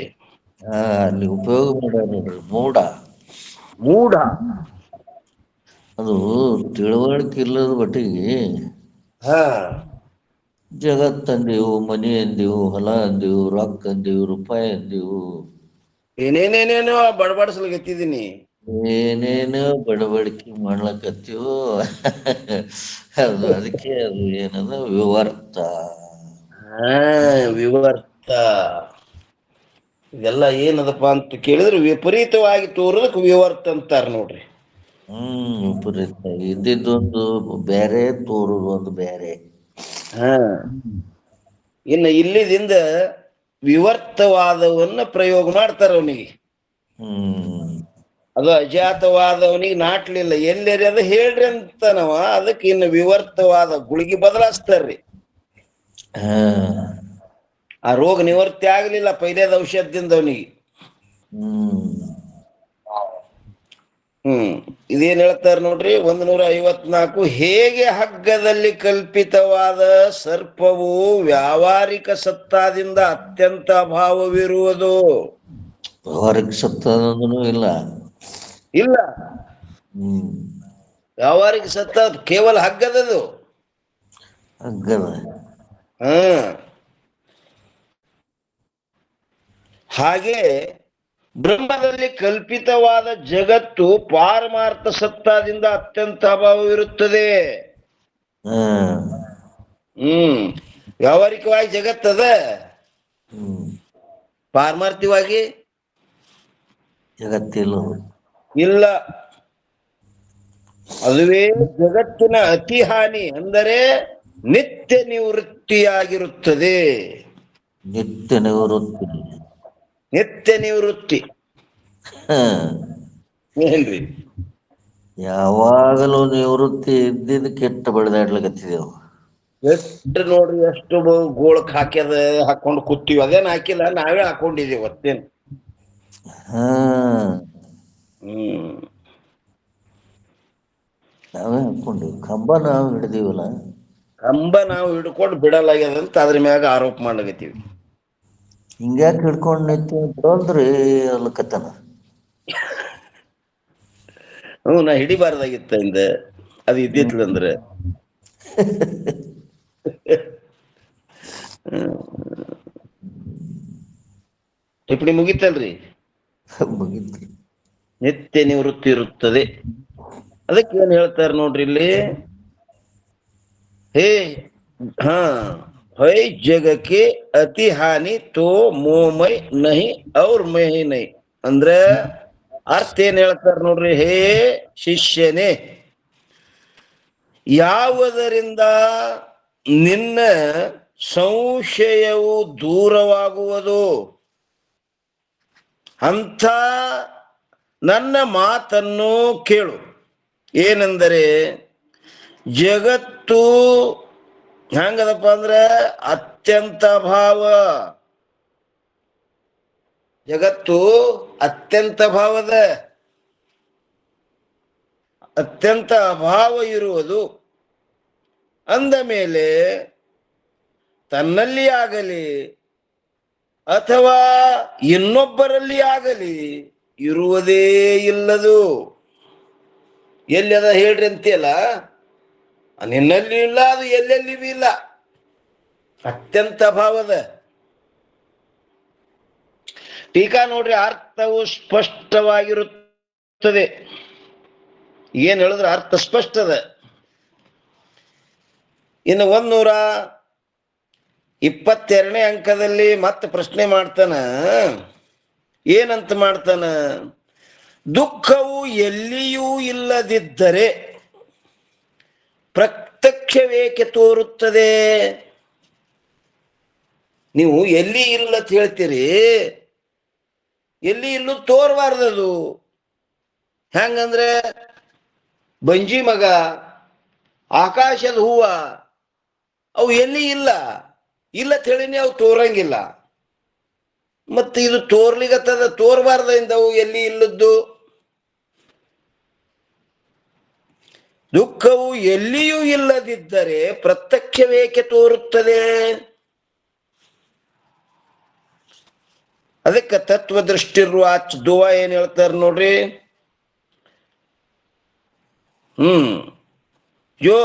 ಅಲ್ಲಿ ಉಪಯೋಗ ಮಾಡ್ಯಾರ ಮೂಢ. ಮೂಢ ಅದು ತಿಳುವಳಿಕೆ ಇಲ್ಲದ ಬಟ್ಟಿಗೆ ಹಾ ಜಗತ್ ಅಂದೆವು, ಮನಿ ಅಂದೆವು, ಹೊಲ ಅಂದೆವು, ರೊಕ್ಕ ಅಂದೆವು, ರೂಪಾಯಿ ಅಂದೆವು, ಏನೇನೇನೇನೋ ಬಡಬಡಿಸ್ಲಿಕತ್ತಿದ್ದೀನಿ. ಏನೇನು ಬಡಬಡಿಕೆ ಮಾಡ್ಲಕತ್ತೀವೋ. ಅದಕ್ಕೆ ಅದು ಏನದ ವಿವರ್ತ. ವಿವರ್ತ. ಇದೆಲ್ಲ ಏನದಪ್ಪ ಅಂತ ಕೇಳಿದ್ರೆ ವಿಪರೀತವಾಗಿ ತೋರೋದಕ್ಕೆ ವಿವರ್ತ ಅಂತಾರ ನೋಡ್ರಿ. ವಿಪರೀತ ಇದ್ದಿದ್ದೊಂದು ಬೇರೆ, ತೋರುದು ಒಂದು ಬೇರೆ. ಇನ್ನು ಇಲ್ಲಿದಿಂದ ವಿವರ್ತವಾದವನ್ನ ಪ್ರಯೋಗ ಮಾಡ್ತಾರ ಅವನಿಗೆ. ಅದು ಅಜಾತವಾದವನಿಗೆ ನಾಟ್ಲಿಲ್ಲ. ಎಲ್ಲೇರಿ ಅದು ಹೇಳ್ರಿ ಅಂತನವ. ಅದಕ್ಕೆ ಇನ್ನು ವಿವರ್ತವಾದ ಗುಳಿಗೆ ಬದಲಾಯಿಸ್ತಾರ್ರಿ. ಆ ರೋಗ ನಿವರ್ತಿ ಆಗ್ಲಿಲ್ಲ ಪೈಲೇದ ಔಷಧದಿಂದ ಅವನಿಗೆ. ಇದೇನ್ ಹೇಳ್ತಾರ ನೋಡ್ರಿ 154. ಹೇಗೆ ಹಗ್ಗದಲ್ಲಿ ಕಲ್ಪಿತವಾದ ಸರ್ಪವು ವ್ಯಾವಹಾರಿಕ ಸತ್ತಾದಿಂದ ಅತ್ಯಂತ ಅಭಾವವಿರುವುದು. ವ್ಯಾವಹಾರಿಕ ಸತ್ತದೂ ಇಲ್ಲ. ವ್ಯಾವಹಾರಿಕ ಸತ್ತ ಕೇವಲ ಹಗ್ಗದದು. ಹಗ್ಗದ ಹಾಗೆ ಬ್ರಹ್ಮದಲ್ಲಿ ಕಲ್ಪಿತವಾದ ಜಗತ್ತು ಪಾರಮಾರ್ಥ ಸತ್ತಾದಿಂದ ಅತ್ಯಂತ ಅಭಾವವಿರುತ್ತದೆ. ವ್ಯಾವಹಾರಿಕವಾಗಿ ಜಗತ್ತದ, ಪಾರಮಾರ್ಥಿಕವಾಗಿ ಜಗತ್ತಿಲ್ಲ. ಇಲ್ಲ. ಅದುವೇ ಜಗತ್ತಿನ ಅತಿ ಹಾನಿ, ಅಂದರೆ ನಿತ್ಯ ನಿವೃತ್ತಿಯಾಗಿರುತ್ತದೆ. ನಿತ್ಯ ನಿವೃತ್ತಿ. ನಿತ್ಯ ನಿವೃತ್ತಿ ಏನ್ರಿ? ಯಾವಾಗಲೂ ನಿವೃತ್ತಿ ಇದ್ದಿದ್ದು ಕೆಟ್ಟ ಬಡ್ದಾಡ್ಲಿಕತ್ತಿದೆವು. ಎಷ್ಟು ನೋಡ್ರಿ, ಎಷ್ಟು ಗೋಳಕ್ ಹಾಕೊಂಡು ಕೂತೀವಿ. ಅದೇನ್ ಹಾಕಿಲ್ಲ, ನಾವೇ ಹಾಕೊಂಡಿದೀವಿ. ಒತ್ತೇನು ನಾವೇ ಹಾಕೊಂಡಿವಿ. ಕಂಬ ನಾವು ಹಿಡ್ದೀವಲ್ಲ, ಕಂಬ ನಾವು ಹಿಡ್ಕೊಂಡು ಬಿಡಲಾಗ್ಯದಂತ ಅದ್ರ ಮ್ಯಾಗ ಆರೋಪ ಮಾಡ್ಲಕತ್ತೀವಿ. ಹಿಂಗ್ಯಾಕೆ ಹಿಡ್ಕೊಂಡು ನಿಂತು ಬಿಡೋಲ್ರಿ ಅಲ್ಲಕತ್ತನ. ನಾ ಹಿಡಿಬಾರ್ದಾಗಿತ್ತ ಇಂದ, ಅದು ಇದ್ದಿತ್ಲಂದ್ರೆ. ಟಿಪ್ಪಣಿ ಮುಗಿತಲ್ರಿ? ಮುಗಿತ್ರಿ. ನಿತ್ಯ ನಿವೃತ್ತಿ ಇರುತ್ತದೆ. ಅದಕ್ಕೆ ಏನ್ ಹೇಳ್ತಾರ ನೋಡ್ರಿ ಇಲ್ಲಿ, ಹೈ ಜಗಕ್ಕೆ ಅತಿ ಹಾನಿ ತೋ ಮೋಮೈ ನಹಿ ಅವ್ರ ಮಹಿ ನೈ. ಅಂದ್ರೆ ಅರ್ಥ ಏನ್ ಹೇಳ್ತಾರ ನೋಡ್ರಿ, ಹೇ ಶಿಷ್ಯನೇ, ಯಾವುದರಿಂದ ನಿನ್ನ ಸಂಶಯವು ದೂರವಾಗುವುದು ಅಂಥ ನನ್ನ ಮಾತನ್ನು ಕೇಳು. ಏನೆಂದರೆ ಜಗತ್ತು ಹೆಂಗದಪ್ಪ ಅಂದ್ರೆ ಅತ್ಯಂತ ಭಾವ. ಜಗತ್ತು ಅತ್ಯಂತ ಭಾವದ, ಅತ್ಯಂತ ಅಭಾವ ಇರುವುದು ಅಂದ ಮೇಲೆ ತನ್ನಲ್ಲಿ ಆಗಲಿ ಅಥವಾ ಇನ್ನೊಬ್ಬರಲ್ಲಿ ಆಗಲಿ ಇರುವುದೇ ಇಲ್ಲದು. ಎಲ್ಲಿ ಅದ ಹೇಳ್ರಿ ಅಂತೀಯಲ್ಲ, ನಿನ್ನಲ್ಲಿ ಇಲ್ಲ, ಅದು ಎಲ್ಲೆಲ್ಲಿ ಇಲ್ಲ, ಅತ್ಯಂತ ಭಾವದ. ಟೀಕಾ ನೋಡ್ರಿ, ಅರ್ಥವು ಸ್ಪಷ್ಟವಾಗಿರುತ್ತದೆ. ಏನ್ ಹೇಳಿದ್ರೆ ಅರ್ಥ ಸ್ಪಷ್ಟದ. ಇನ್ನು 122ನೇ ಅಂಕದಲ್ಲಿ ಮತ್ತೆ ಪ್ರಶ್ನೆ ಮಾಡ್ತಾನ. ಏನಂತ ಮಾಡ್ತಾನ? ದುಃಖವು ಎಲ್ಲಿಯೂ ಇಲ್ಲದಿದ್ದರೆ ಪ್ರತ್ಯಕ್ಷವೇಕೆ ತೋರುತ್ತದೆ? ನೀವು ಎಲ್ಲಿ ಇಲ್ಲ ಅಂತ ಹೇಳ್ತೀರಿ, ಎಲ್ಲಿ ಇಲ್ಲೂ ತೋರ್ಬಾರ್ದದು. ಹೆಂಗಂದ್ರೆ ಬಂಜಿ ಮಗ, ಆಕಾಶದ ಹೂವ, ಅವು ಎಲ್ಲಿ ಇಲ್ಲ ಇಲ್ಲ ತಿಳಿನಿ, ಅವು ತೋರಂಗಿಲ್ಲ. ಮತ್ತೆ ಇದು ತೋರ್ಲಿಗತ್ತದ, ತೋರ್ಬಾರ್ದಿಂದವು ಎಲ್ಲಿ ಇಲ್ಲದ್ದು. ದುಃಖವು ಎಲ್ಲಿಯೂ ಇಲ್ಲದಿದ್ದರೆ ಪ್ರತ್ಯಕ್ಷವೇಕೆ ತೋರುತ್ತದೆ? ಅದಕ್ಕೆ ತತ್ವದೃಷ್ಟಿರ್ವಾಚ್ ದುವಾ ಏನ್ ಹೇಳ್ತಾರ ನೋಡ್ರಿ. ಜೋ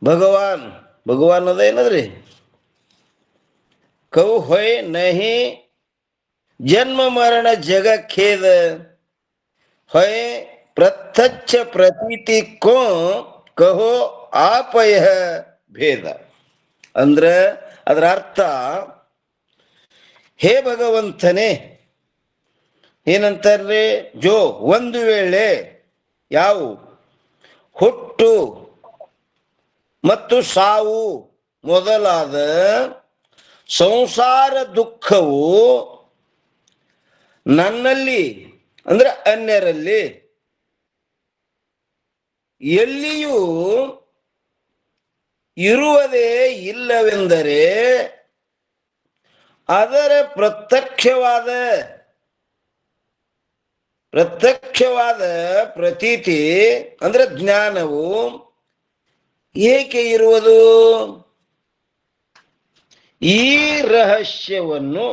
ಭಗವಾನ್ ಅದೇನದ್ರಿ, ಕಹು ಹೊಯ್ ನಹಿ ಜನ್ಮ ಮರಣ ಜಗ ಖೇದ, ಹೊಯ್ ಪ್ರತ್ಯಕ್ಷ ಪ್ರತೀತಿ ಕೋ ಕಹೋ ಆಪಯ ಭೇದ. ಅಂದ್ರ ಅದರ ಅರ್ಥ, ಹೇ ಭಗವಂತನೇ, ಏನಂತಾರ್ರಿ, ಜೋ ಒಂದು ವೇಳೆ ಯಾವ ಹುಟ್ಟು ಮತ್ತು ಸಾವು ಮೊದಲಾದ ಸಂಸಾರ ದುಃಖವು ನನ್ನಲ್ಲಿ ಅಂದ್ರೆ ಅನ್ಯರಲ್ಲಿ ಎಲ್ಲಿಯೂ ಇರುವುದೇ ಇಲ್ಲವೆಂದರೆ ಅದರ ಪ್ರತ್ಯಕ್ಷವಾದ ಪ್ರತೀತಿ ಅಂದ್ರೆ ಜ್ಞಾನವು ಏಕೆ ಇರುವುದು? ಈ ರಹಸ್ಯವನ್ನು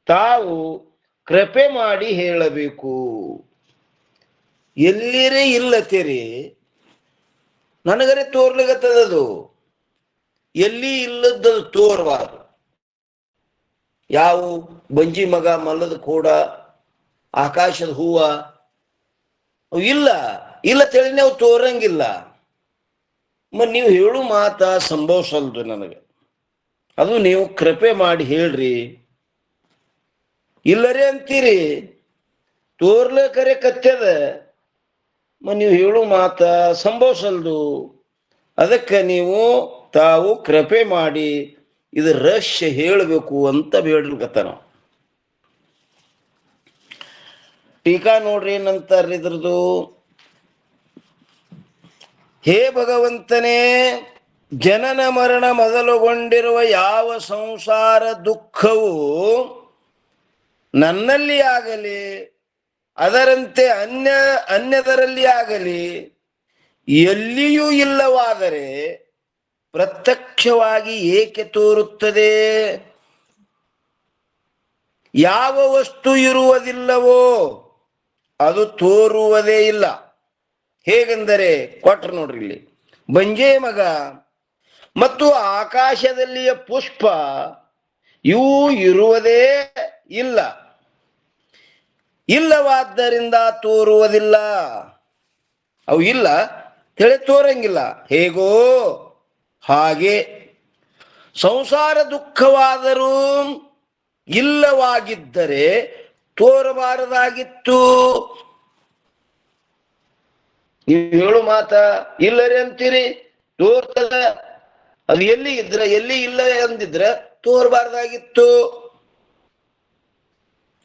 ತಾವು ಕೃಪೆ ಮಾಡಿ ಹೇಳಬೇಕು. ಎಲ್ಲಿರೇ ಇಲ್ಲತ್ತೀರಿ, ನನಗರೆ ತೋರ್ಲಿಗತ್ತದದು. ಎಲ್ಲಿ ಇಲ್ಲದ್ದು ತೋರ್ಬಾರ್ದು. ಯಾವ ಬಂಜಿ ಮಗ, ಮಲ್ಲದ ಕೂಡ, ಆಕಾಶದ ಹೂವ, ಅವು ಇಲ್ಲ ಇಲ್ಲ ತಿಳಿನೇ ಅವು ತೋರಂಗಿಲ್ಲ. ನೀವು ಹೇಳು ಮಾತ ಸಂಭವಿಸಲ್ದು ನನಗೆ, ಅದು ನೀವು ಕೃಪೆ ಮಾಡಿ ಹೇಳ್ರಿ. ಇಲ್ಲರೇ ಅಂತೀರಿ, ತೋರ್ಲಕರೆ ಕತ್ಯದ, ನೀವು ಹೇಳು ಮಾತ ಸಂಭವಿಸಲ್ದು. ಅದಕ್ಕೆ ನೀವು ತಾವು ಕೃಪೆ ಮಾಡಿ ಇದು ರಹಸ್ಯ ಹೇಳಬೇಕು ಅಂತ ಬೇಡ್ಲಿಕತ್ತಾನ. ಟೀಕಾ ನೋಡ್ರಿ ಏನಂತಾರ ಇದ್ರದು. ಹೇ ಭಗವಂತನೇ, ಜನನ ಮರಣ ಮೊದಲುಗೊಂಡಿರುವ ಯಾವ ಸಂಸಾರ ದುಃಖವು ನನ್ನಲ್ಲಿ ಆಗಲಿ ಅದರಂತೆ ಅನ್ಯದರಲ್ಲಿ ಆಗಲಿ ಎಲ್ಲಿಯೂ ಇಲ್ಲವಾದರೆ ಪ್ರತ್ಯಕ್ಷವಾಗಿ ಏಕೆ ತೋರುತ್ತದೆ? ಯಾವ ವಸ್ತು ಇರುವುದಿಲ್ಲವೋ ಅದು ತೋರುವುದೇ ಇಲ್ಲ. ಹೇಗೆಂದರೆ ಕೊಟ್ರ ನೋಡ್ರಿ ಇಲ್ಲಿ, ಬಂಜೆ ಮಗ ಮತ್ತು ಆಕಾಶದಲ್ಲಿಯ ಪುಷ್ಪ ಇವು ಇರುವುದೇ ಇಲ್ಲ, ಇಲ್ಲವಾದ್ದರಿಂದ ತೋರುವುದಿಲ್ಲ. ಅವು ಇಲ್ಲ ತಿಳಿ ತೋರಂಗಿಲ್ಲ. ಹೇಗೋ ಹಾಗೆ ಸಂಸಾರ ದುಃಖವಾದರೂ ಇಲ್ಲವಾಗಿದ್ದರೆ ತೋರಬಾರದಾಗಿತ್ತು. ನೀವು ಹೇಳು ಮಾತ ಇಲ್ಲರಿ ಅಂತೀರಿ, ತೋರ್ತದ. ಅದು ಎಲ್ಲಿ ಇಲ್ಲ ಅಂದಿದ್ರೆ ತೋರಬಾರ್ದಾಗಿತ್ತು.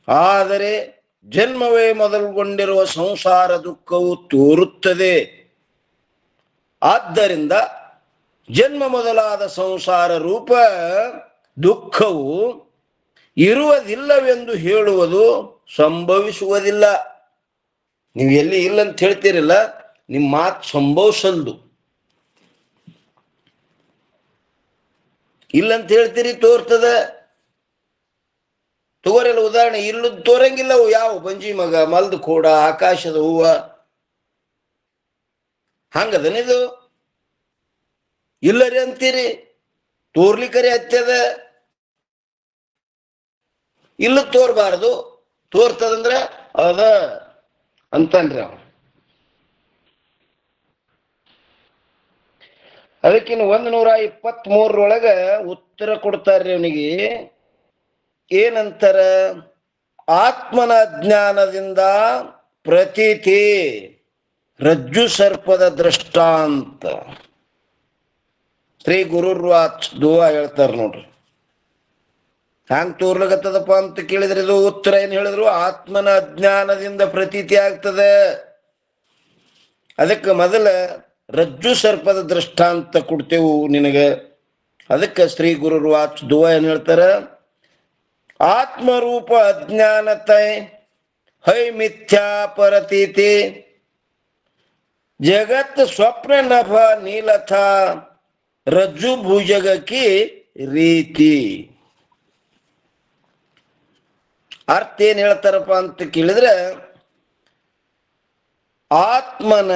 ಆದರೆ ಜನ್ಮವೇ ಮೊದಲುಗೊಂಡಿರುವ ಸಂಸಾರ ದುಃಖವು ತೋರುತ್ತದೆ. ಆದ್ದರಿಂದ ಜನ್ಮ ಮೊದಲಾದ ಸಂಸಾರ ರೂಪ ದುಃಖವು ಇರುವುದಿಲ್ಲವೆಂದು ಹೇಳುವುದು ಸಂಭವಿಸುವುದಿಲ್ಲ. ನೀವು ಎಲ್ಲಿ ಇಲ್ಲಂತ ಹೇಳ್ತೀರಿಲ್ಲ, ನಿಮ್ಮ ಮಾತು ಸಂಭವಿಸಲ್ದು. ಇಲ್ಲಂತ ಹೇಳ್ತೀರಿ ತೋರ್ತದ. ತಗೋರಿಲ್ಲ ಉದಾಹರಣೆ, ಇಲ್ಲದ ತೋರಂಗಿಲ್ಲ ಅವು ಯಾವ ಬಂಜಿ ಮಗ, ಮಲ್ದ ಕೋಡ, ಆಕಾಶದ ಹೂವ, ಹಂಗದನಿದು. ಇಲ್ಲರಿ ಅಂತೀರಿ, ತೋರ್ಲಿಕ್ಕರಿ ಹತ್ಯದ. ಇಲ್ಲ ತೋರ್ಬಾರ್ದು, ತೋರ್ತದಂದ್ರ ಅದ ಅಂತನ್ರಿ ಅವ. ಅದಕ್ಕಿನ್ನು 123 ಉತ್ತರ ಕೊಡ್ತಾರ್ರಿ ಅವನಿಗೆ. ಏನಂತಾರ? ಆತ್ಮನ ಜ್ಞಾನದಿಂದ ಪ್ರತೀತಿ ರಜ್ಜು ಸರ್ಪದ ದೃಷ್ಟಾಂತ. ಶ್ರೀ ಗುರುರ್ವಾಚ್ ದುವಾ ಹೇಳ್ತಾರ ನೋಡ್ರಿ. ಹ್ಯಾಂಗ ತೋರ್ಲಗತ್ತದಪ್ಪ ಅಂತ ಕೇಳಿದ್ರೆ ಇದು ಉತ್ತರ ಏನ್ ಹೇಳಿದ್ರು? ಆತ್ಮನ ಅಜ್ಞಾನದಿಂದ ಪ್ರತೀತಿ ಆಗ್ತದೆ. ಅದಕ್ಕೆ ಮೊದಲ ರಜ್ಜು ಸರ್ಪದ ದೃಷ್ಟಾಂತ ಕೊಡ್ತೇವು ನಿನಗೆ. ಅದಕ್ಕೆ ಶ್ರೀ ಗುರುರ್ವಾಚ್ ದುವಾ ಏನ್ ಹೇಳ್ತಾರ? ಆತ್ಮರೂಪ ಅಜ್ಞಾನತೆ ಹೈ ಮಿಥ್ಯಾ ಪರತೀತಿ ಜಗತ್ ಸ್ವಪ್ನ ನಭ ನೀಲಥ ರಜ್ಜು ಭುಜಗಕಿ ರೀತಿ. ಅರ್ಥ ಏನ್ ಹೇಳ್ತಾರಪ್ಪ ಅಂತ ಕೇಳಿದ್ರೆ, ಆತ್ಮನ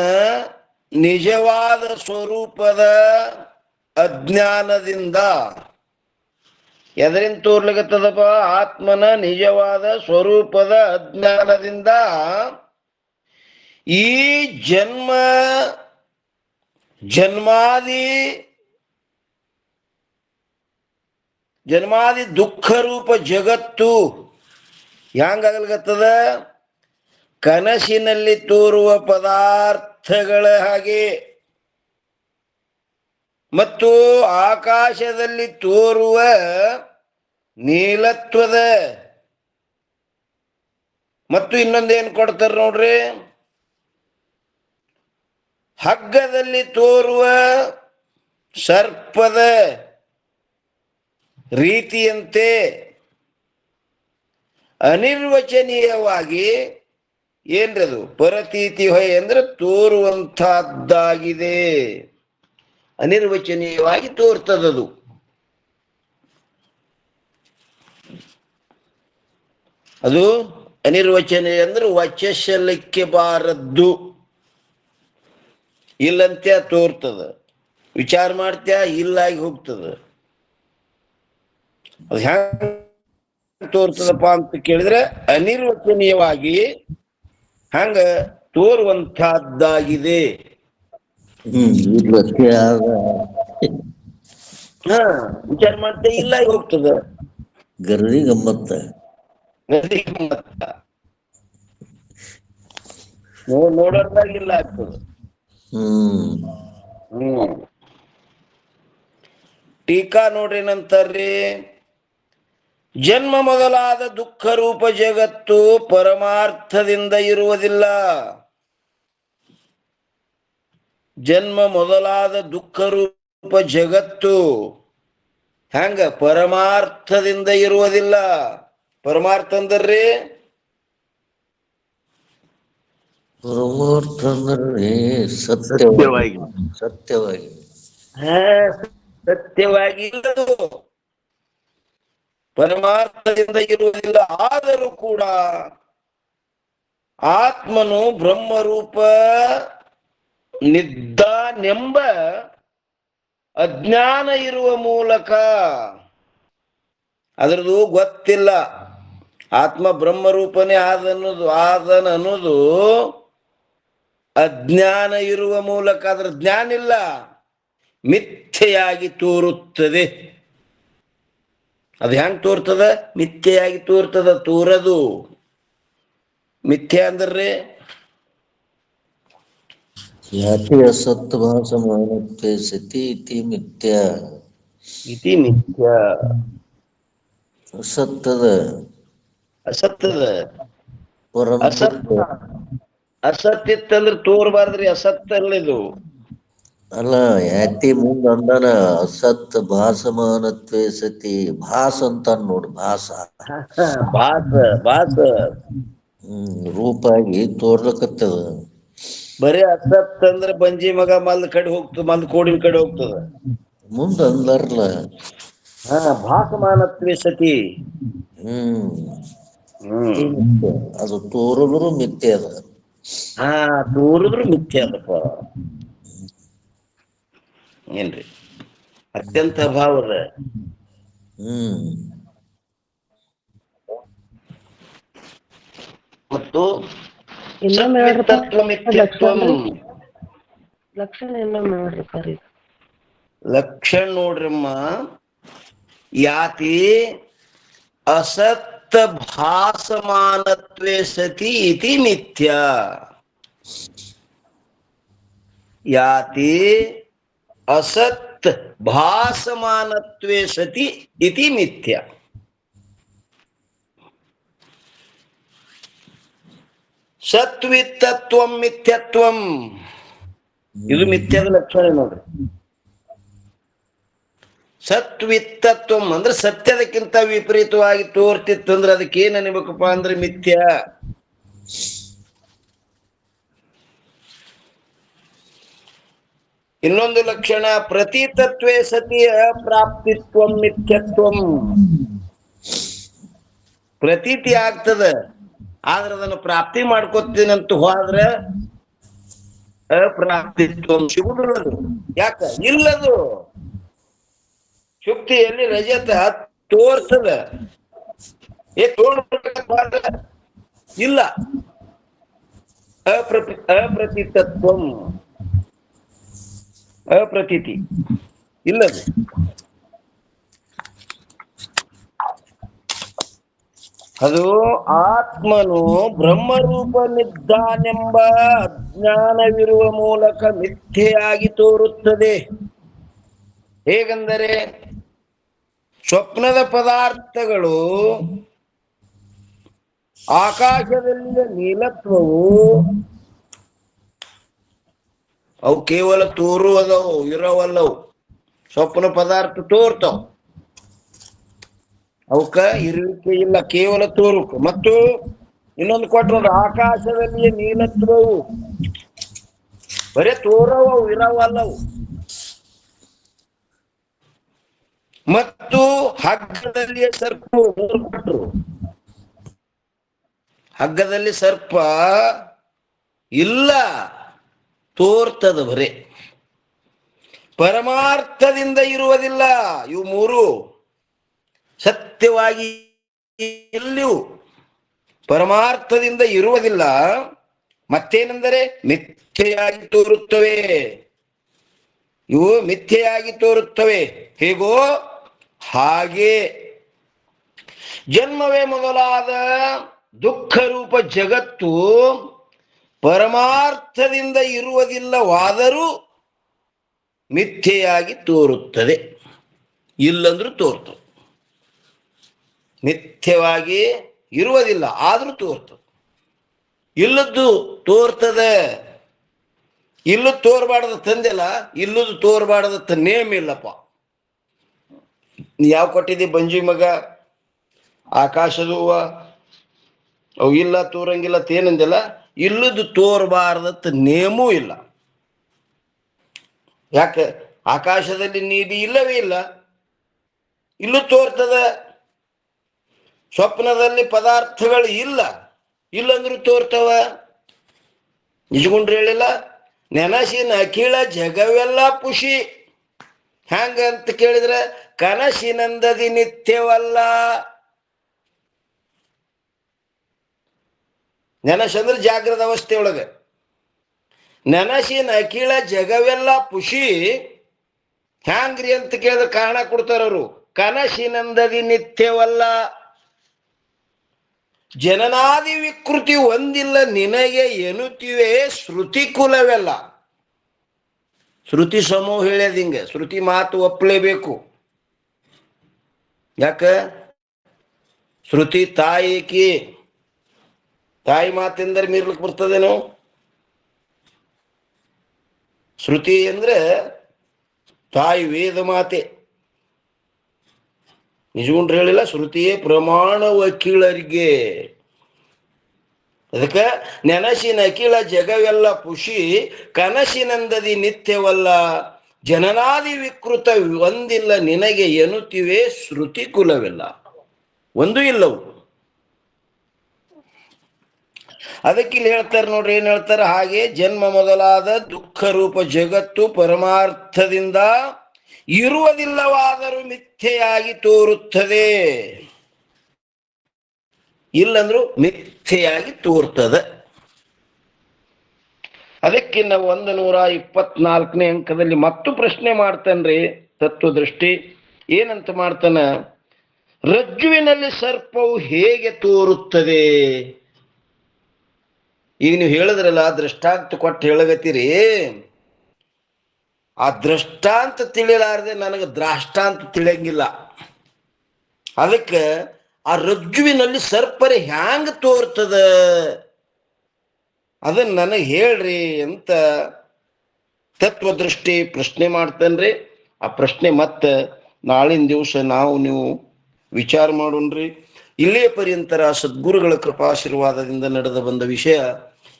ನಿಜವಾದ ಸ್ವರೂಪದ ಅಜ್ಞಾನದಿಂದ, ಎದರಿಂದ ತೋರ್ಲಿಕತ್ತದಪ್ಪ? ಆತ್ಮನ ನಿಜವಾದ ಸ್ವರೂಪದ ಅಜ್ಞಾನದಿಂದ ಈ ಜನ್ಮಾದಿ ದುಃಖ ರೂಪ ಜಗತ್ತು ಹ್ಯಾಂಗಾಗಲ್ಗತ್ತದ? ಕನಸಿನಲ್ಲಿ ತೋರುವ ಪದಾರ್ಥಗಳ ಹಾಗೆ ಮತ್ತು ಆಕಾಶದಲ್ಲಿ ತೋರುವ ನೀಲತ್ವದ, ಮತ್ತು ಇನ್ನೊಂದೇನು ಕೊಡ್ತಾರೆ ನೋಡ್ರಿ, ಹಗ್ಗದಲ್ಲಿ ತೋರುವ ಸರ್ಪದ ರೀತಿಯಂತೆ ಅನಿರ್ವಚನೀಯವಾಗಿ ಏನ್ರದು ಪರತೀತಿ ಹೊಯ್ ಅಂದ್ರೆ ತೋರುವಂತಹದ್ದಾಗಿದೆ. ಅನಿರ್ವಚನೀಯವಾಗಿ ತೋರ್ತದದು. ಅದು ಅನಿರ್ವಚನೀಯ ಅಂದ್ರೆ ವಚಸ್ಸಲಿಕ್ಕೆ ಬಾರದ್ದು. ಇಲ್ಲಂತ್ಯ ತೋರ್ತದ, ವಿಚಾರ ಮಾಡ್ತ್ಯಾ ಇಲ್ಲಾಗಿ ಹೋಗ್ತದ. ಅದು ಹ್ಯಾಂಗ ತೋರ್ತದಪ್ಪ ಅಂತ ಕೇಳಿದ್ರೆ ಅನಿರ್ವಚನೀಯವಾಗಿ ಹಂಗ ತೋರುವಂತಹದ್ದಾಗಿದೆ. ವಿಚಾರ ಮಾಡ್ತೇ ಇಲ್ಲಾಗಿ ಹೋಗ್ತದ. ಗರ್ರಿ ಗಮ್ಮತ್ತ ನೋಡೋದಾಗಿಲ್ಲ ಆಗ್ತದ. ಟೀಕಾ ನೋಡ್ರಿ ಏನಂತಾರ್ರಿ? ಜನ್ಮ ಮೊದಲಾದ ದುಃಖ ರೂಪ ಜಗತ್ತು ಪರಮಾರ್ಥದಿಂದ ಇರುವುದಿಲ್ಲ. ಜನ್ಮ ಮೊದಲಾದ ದುಃಖ ರೂಪ ಜಗತ್ತು ಹೆಂಗ ಪರಮಾರ್ಥದಿಂದ ಇರುವುದಿಲ್ಲ. ಪರಮಾರ್ಥ ಅಂದ್ರಿ ಪರಮಾರ್ಥ ಅಂದ್ರೆ ಸತ್ಯವಾಗಿ ಸತ್ಯವಾಗಿ ಸತ್ಯವಾಗಿ ಇಲ್ಲದು, ಪರಮಾರ್ಥದಿಂದ ಇರುವುದಿಲ್ಲ. ಆದರೂ ಕೂಡ ಆತ್ಮನು ಬ್ರಹ್ಮರೂಪ ನಿದ್ದಾನೆಂಬ ಅಜ್ಞಾನ ಇರುವ ಮೂಲಕ ಅದರದು ಗೊತ್ತಿಲ್ಲ. ಆತ್ಮ ಬ್ರಹ್ಮರೂಪನೇ ಆದನನ್ನೋದು ಅಜ್ಞಾನ ಇರುವ ಮೂಲಕ, ಅದ್ರ ಜ್ಞಾನ ಇಲ್ಲ, ಮಿಥ್ಯೆಯಾಗಿ ತೋರುತ್ತದೆ. ಅದು ಹೆಂಗ್ ತೋರ್ತದ? ಮಿಥ್ಯೆಯಾಗಿ ತೋರ್ತದ. ತೋರದು ಮಿಥ್ಯೆ ಅಂದ್ರಿ ಯಾತಿ ಅಸತ್ ಭಾಸಮಾನತ್ವೇ ಸತಿ ಇತಿ ಮಿಥ್ಯ. ಇತಿ ಮಿಥ್ಯ. ಅಸತ್ತದ ಅಸತ್ತದ ಅಸತ್ ಅಸತ್ ಇತ್ತಂದ್ರೆ ತೋರ್ಬಾರ್ದ್ರಿ, ಅಸತ್ ಅಲ್ಲ ಇದು. ಅಲ್ಲ ಯಾತಿ ಮುಂದ ಅಂದಾನ ಅಸತ್ ಭಾಸಮಾನತ್ವೇ ಸತಿ ಭಾಸ ಅಂತ ನೋಡು ಭಾಸ. ಭಾಸ ಭಾಸ ರೂಪಾಗಿ ತೋರ್ಲಕತ್ತದ. ಬರೀ ಅಸತ್ ಅಂದ್ರೆ ಬಂಜಿ ಮಗ ಮಲ್ದ ಕಡೆ ಹೋಗ್ತದ, ಮಲ್ದ ಕೋಡಿನ ಕಡೆ ಹೋಗ್ತದ. ಮುಂದ ಅಂದಾರಲ್ಲ. ಭಾಸಮಾನತ್ವೇ ಸತಿ. ಅದು ತೋರಿದ್ರು ಮಿಥ್ಯೆ ಅದ. ತೋರಿದ್ರು ಮಿಥ್ಯೆ ಅದಪ್ಪ. ಏನ್ರಿ ಅತ್ಯಂತ ಭಾವದ. ಮತ್ತು ಇನ್ನೊಮ್ಮೆ ಹೇಳ್ರಪ್ಪ ಮಿಥ್ಯತ್ವಂ. ಲಕ್ಷಣ ಇನ್ನೊಮ್ಮೆ ಹೇಳ್ರಿ. ಲಕ್ಷಣ ನೋಡ್ರಮ್ಮ, ಯಾತಿ ಅಸತ್ ಭಾಸಮಾನತ್ವೇ ಸತಿ ಇತಿ ಮಿಥ್ಯ. ಯಾತಿ ಅಸತ್ ಭಾಸಮಾನತ್ವೇ ಸತಿ ಇತಿ ಮಿಥ್ಯ. ಸತ್ವಿತ್ತತ್ವಂ ಮಿಥ್ಯತ್ವಂ, ಇದು ಮಿಥ್ಯದ ಲಕ್ಷಣ ನೋಡ್ರಿ. ಸತ್ವಿತ್ತತ್ವಂ ಅಂದ್ರೆ ಸತ್ಯದಕ್ಕಿಂತ ವಿಪರೀತವಾಗಿ ತೋರ್ತಿತ್ತು ಅಂದ್ರೆ ಅದಕ್ಕೆ ಏನ್ ಅನ್ಬೇಕಪ್ಪ ಅಂದ್ರೆ ಮಿಥ್ಯ. ಇನ್ನೊಂದು ಲಕ್ಷಣ ಪ್ರತೀತತ್ವೇ ಸತಿ ಅಪ್ರಾಪ್ತಿತ್ವಂ ಮಿಥ್ಯತ್ವಂ. ಪ್ರತೀತಿ ಆಗ್ತದ, ಆದ್ರೆ ಅದನ್ನು ಪ್ರಾಪ್ತಿ ಮಾಡ್ಕೊತೀನಂತ ಹೋದ್ರೆ ಅಪ್ರಾಪ್ತಿತ್ವಂ ಸಿಗುದಿಲ್ಲದು. ಯಾಕ ಇಲ್ಲದು? ಶುಕ್ತಿಯಲ್ಲಿ ರಜತ ತೋರ್ತದ, ಇಲ್ಲ. ಅಪ್ರತೀತತ್ವಂ, ಅಪ್ರತೀತಿ ಇಲ್ಲದು. ಅದು ಆತ್ಮನು ಬ್ರಹ್ಮರೂಪನಿದ್ದಾನೆಂಬ ಅಜ್ಞಾನವಿರುವ ಮೂಲಕ ಮಿಥ್ಯೆಯಾಗಿ ತೋರುತ್ತದೆ. ಹೇಗೆಂದರೆ ಸ್ವಪ್ನದ ಪದಾರ್ಥಗಳು ಆಕಾಶದಲ್ಲಿನ ನೀಲತ್ವವು ಅವು ಕೇವಲ ತೋರುವುದವು, ಇರೋವಲ್ಲವು. ಸ್ವಪ್ನ ಪದಾರ್ಥ ತೋರ್ತಾವ, ಅವಕ್ಕ ಇರುವಿಕೆ ಇಲ್ಲ, ಕೇವಲ ತೋರುಕ. ಮತ್ತು ಇನ್ನೊಂದು ಕೊಟ್ಟರು, ಆಕಾಶದಲ್ಲಿ ನೀಲತ್ವವು ಬರೇ ತೋರವು, ಇರವಲ್ಲವು. ಮತ್ತು ಹಗ್ಗದಲ್ಲಿ ಸರ್ಪ, ಕೊಟ್ಟರು. ಹಗ್ಗದಲ್ಲಿ ಸರ್ಪ ಇಲ್ಲ, ತೋರ್ತದ ಬರೇ. ಪರಮಾರ್ಥದಿಂದ ಇರುವುದಿಲ್ಲ. ಇವು ಮೂರು ಸತ್ಯವಾಗಿ ಎಲ್ಲಿಯೂ ಪರಮಾರ್ಥದಿಂದ ಇರುವುದಿಲ್ಲ. ಮತ್ತೇನೆಂದರೆ ಮಿಥ್ಯೆಯಾಗಿ ತೋರುತ್ತವೆ. ಇವು ಮಿಥ್ಯೆಯಾಗಿ ತೋರುತ್ತವೆ. ಹೇಗೋ ಹಾಗೆ ಜನ್ಮವೇ ಮೊದಲಾದ ದುಃಖ ರೂಪ ಜಗತ್ತು ಪರಮಾರ್ಥದಿಂದ ಇರುವುದಿಲ್ಲವಾದರೂ ಮಿಥ್ಯೆಯಾಗಿ ತೋರುತ್ತದೆ. ಇಲ್ಲಂದ್ರೂ ತೋರ್ತದೆ. ಮಿಥ್ಯವಾಗಿ ಇರುವುದಿಲ್ಲ, ಆದ್ರೂ ತೋರ್ತದೆ. ಇಲ್ಲದ್ದು ತೋರ್ತದೆ. ಇಲ್ಲೂ ತೋರ್ಬಾರ್ದ ತಂದೆಲ್ಲ, ಇಲ್ಲದು ತೋರ್ಬಾರ್ದ ನೇಮ್ ಇಲ್ಲಪ್ಪ. ಯಾವ ಕೊಟ್ಟಿದ್ದಿ ಬಂಜಿ ಮಗ? ಆಕಾಶದ ಅವು ಇಲ್ಲ, ತೋರಂಗಿಲ್ಲ ತೇನಂದಿಲ್ಲ. ಇಲ್ಲದು ತೋರ್ಬಾರ್ದತ್ ನೇಮೂ ಇಲ್ಲ. ಯಾಕೆ? ಆಕಾಶದಲ್ಲಿ ನೀಲಿ ಇಲ್ಲವೇ ಇಲ್ಲ, ಇಲ್ಲೂ ತೋರ್ತದ. ಸ್ವಪ್ನದಲ್ಲಿ ಪದಾರ್ಥಗಳು ಇಲ್ಲ, ಇಲ್ಲಂದ್ರೂ ತೋರ್ತವ. ನಿಜಗುಂಡ್ರು ಹೇಳಿಲ್ಲ, ನೆನಸಿನ ಅಖಿಳ ಜಗವೆಲ್ಲ ಪುಷಿ. ಹ್ಯಾಂಗ ಅಂತ ಕೇಳಿದ್ರೆ, ಕನಸಿನಂದದಿ ನಿತ್ಯವಲ್ಲ. ನೆನಸಂದ್ರೆ ಜಾಗ್ರದ ಅವಸ್ಥೆ ಒಳಗೆ. ನೆನಸಿನ ಅಖಿಳ ಜಗವೆಲ್ಲ ಪುಷಿ ಹ್ಯಾಂಗ್ರಿ ಅಂತ ಕೇಳಿದ್ರೆ ಕಾರಣ ಕೊಡ್ತಾರವರು. ಕನಸಿನಂದದಿ ನಿತ್ಯವಲ್ಲ. ಜನನಾದಿ ವಿಕೃತಿ ಒಂದಿಲ್ಲ ನಿನಗೆ ಎನ್ನುತ್ತಿವೆ ಶ್ರುತಿ ಕುಲವೆಲ್ಲ. ಶ್ರುತಿ ಸಮೂಹ ಹೇಳ್ಯದಿಂಗೆ, ಶ್ರುತಿ ಮಾತು ಒಪ್ಪಲೇಬೇಕು. ಯಾಕ? ಶ್ರುತಿ ತಾಯಿಕಿ ತಾಯಿ ಮಾತೆಂದರೆ ಮೀರ್ಲಿಕ್ಕೆ ಬರ್ತದೇನೋ? ಶ್ರುತಿ ಅಂದ್ರೆ ತಾಯಿ ವೇದ ಮಾತೆ. ನಿಜಗುಂಡ್ರು ಹೇಳಿಲ್ಲ, ಶ್ರುತಿಯೇ ಪ್ರಮಾಣ ವಕೀಳರಿಗೆ. ಅದಕ್ಕ ನೆನಸಿನ ಅಖಿಲ ಜಗವೆಲ್ಲ ಪುಷಿ ಕನಸಿನಂದದಿ ನಿತ್ಯವಲ್ಲ, ಜನನಾದಿ ವಿಕೃತ ಒಂದಿಲ್ಲ ನಿನಗೆ ಎನ್ನುತ್ತಿವೆ ಶ್ರುತಿ ಕುಲವೆಲ್ಲ. ಒಂದೂ ಇಲ್ಲವು. ಅದಕ್ಕೆ ಇಲ್ಲಿ ಹೇಳ್ತಾರೆ ನೋಡ್ರಿ, ಏನ್ ಹೇಳ್ತಾರೆ? ಹಾಗೆ ಜನ್ಮ ಮೊದಲಾದ ದುಃಖ ರೂಪ ಜಗತ್ತು ಪರಮಾರ್ಥದಿಂದ ಇರುವುದಿಲ್ಲವಾದರೂ ಮಿಥ್ಯೆಯಾಗಿ ತೋರುತ್ತದೆ. ಇಲ್ಲಂದ್ರು ಮಿಥ್ಯೆಯಾಗಿ ತೋರ್ತದೆ. ಅದಕ್ಕೆ ನಾವು 124ನೇ ಅಂಕದಲ್ಲಿ ಮತ್ತು ಪ್ರಶ್ನೆ ಮಾಡ್ತಾನ್ರಿ ತತ್ವದೃಷ್ಟಿ. ಏನಂತ ಮಾಡ್ತಾನ? ರಜ್ಜುವಿನಲ್ಲಿ ಸರ್ಪವು ಹೇಗೆ ತೋರುತ್ತದೆ? ಈಗ ನೀವು ಹೇಳಿದ್ರಲ್ಲ, ದೃಷ್ಟಾಂತ ಕೊಟ್ಟು ಹೇಳಗತ್ತೀರಿ. ಆ ದೃಷ್ಟಾಂತ ತಿಳಿಲಾರದೆ ನನಗೆ ದ್ರಾಷ್ಟಾಂತ ತಿಳಿಯಂಗಿಲ್ಲ. ಅದಕ್ಕೆ ಆ ರಜ್ಜುವಿನಲ್ಲಿ ಸರ್ಪರೆ ಹ್ಯಾಂಗ ತೋರ್ತದ ಅದನ್ನ ನನಗೆ ಹೇಳ್ರಿ ಅಂತ ತತ್ವದೃಷ್ಟಿ ಪ್ರಶ್ನೆ ಮಾಡ್ತಾನ್ರಿ. ಆ ಪ್ರಶ್ನೆ ಮತ್ತೆ ನಾಳಿನ ದಿವಸ ನೀವು ವಿಚಾರ ಮಾಡೋಣ್ರಿ. ಇಲ್ಲಿಯ ಪರ್ಯಂತರ ಸದ್ಗುರುಗಳ ಕೃಪಾಶೀರ್ವಾದದಿಂದ ನಡೆದು ಬಂದ ವಿಷಯ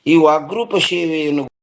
ಈ ವಾಗ್ರೂಪ ಸೇವೆಯನ್ನು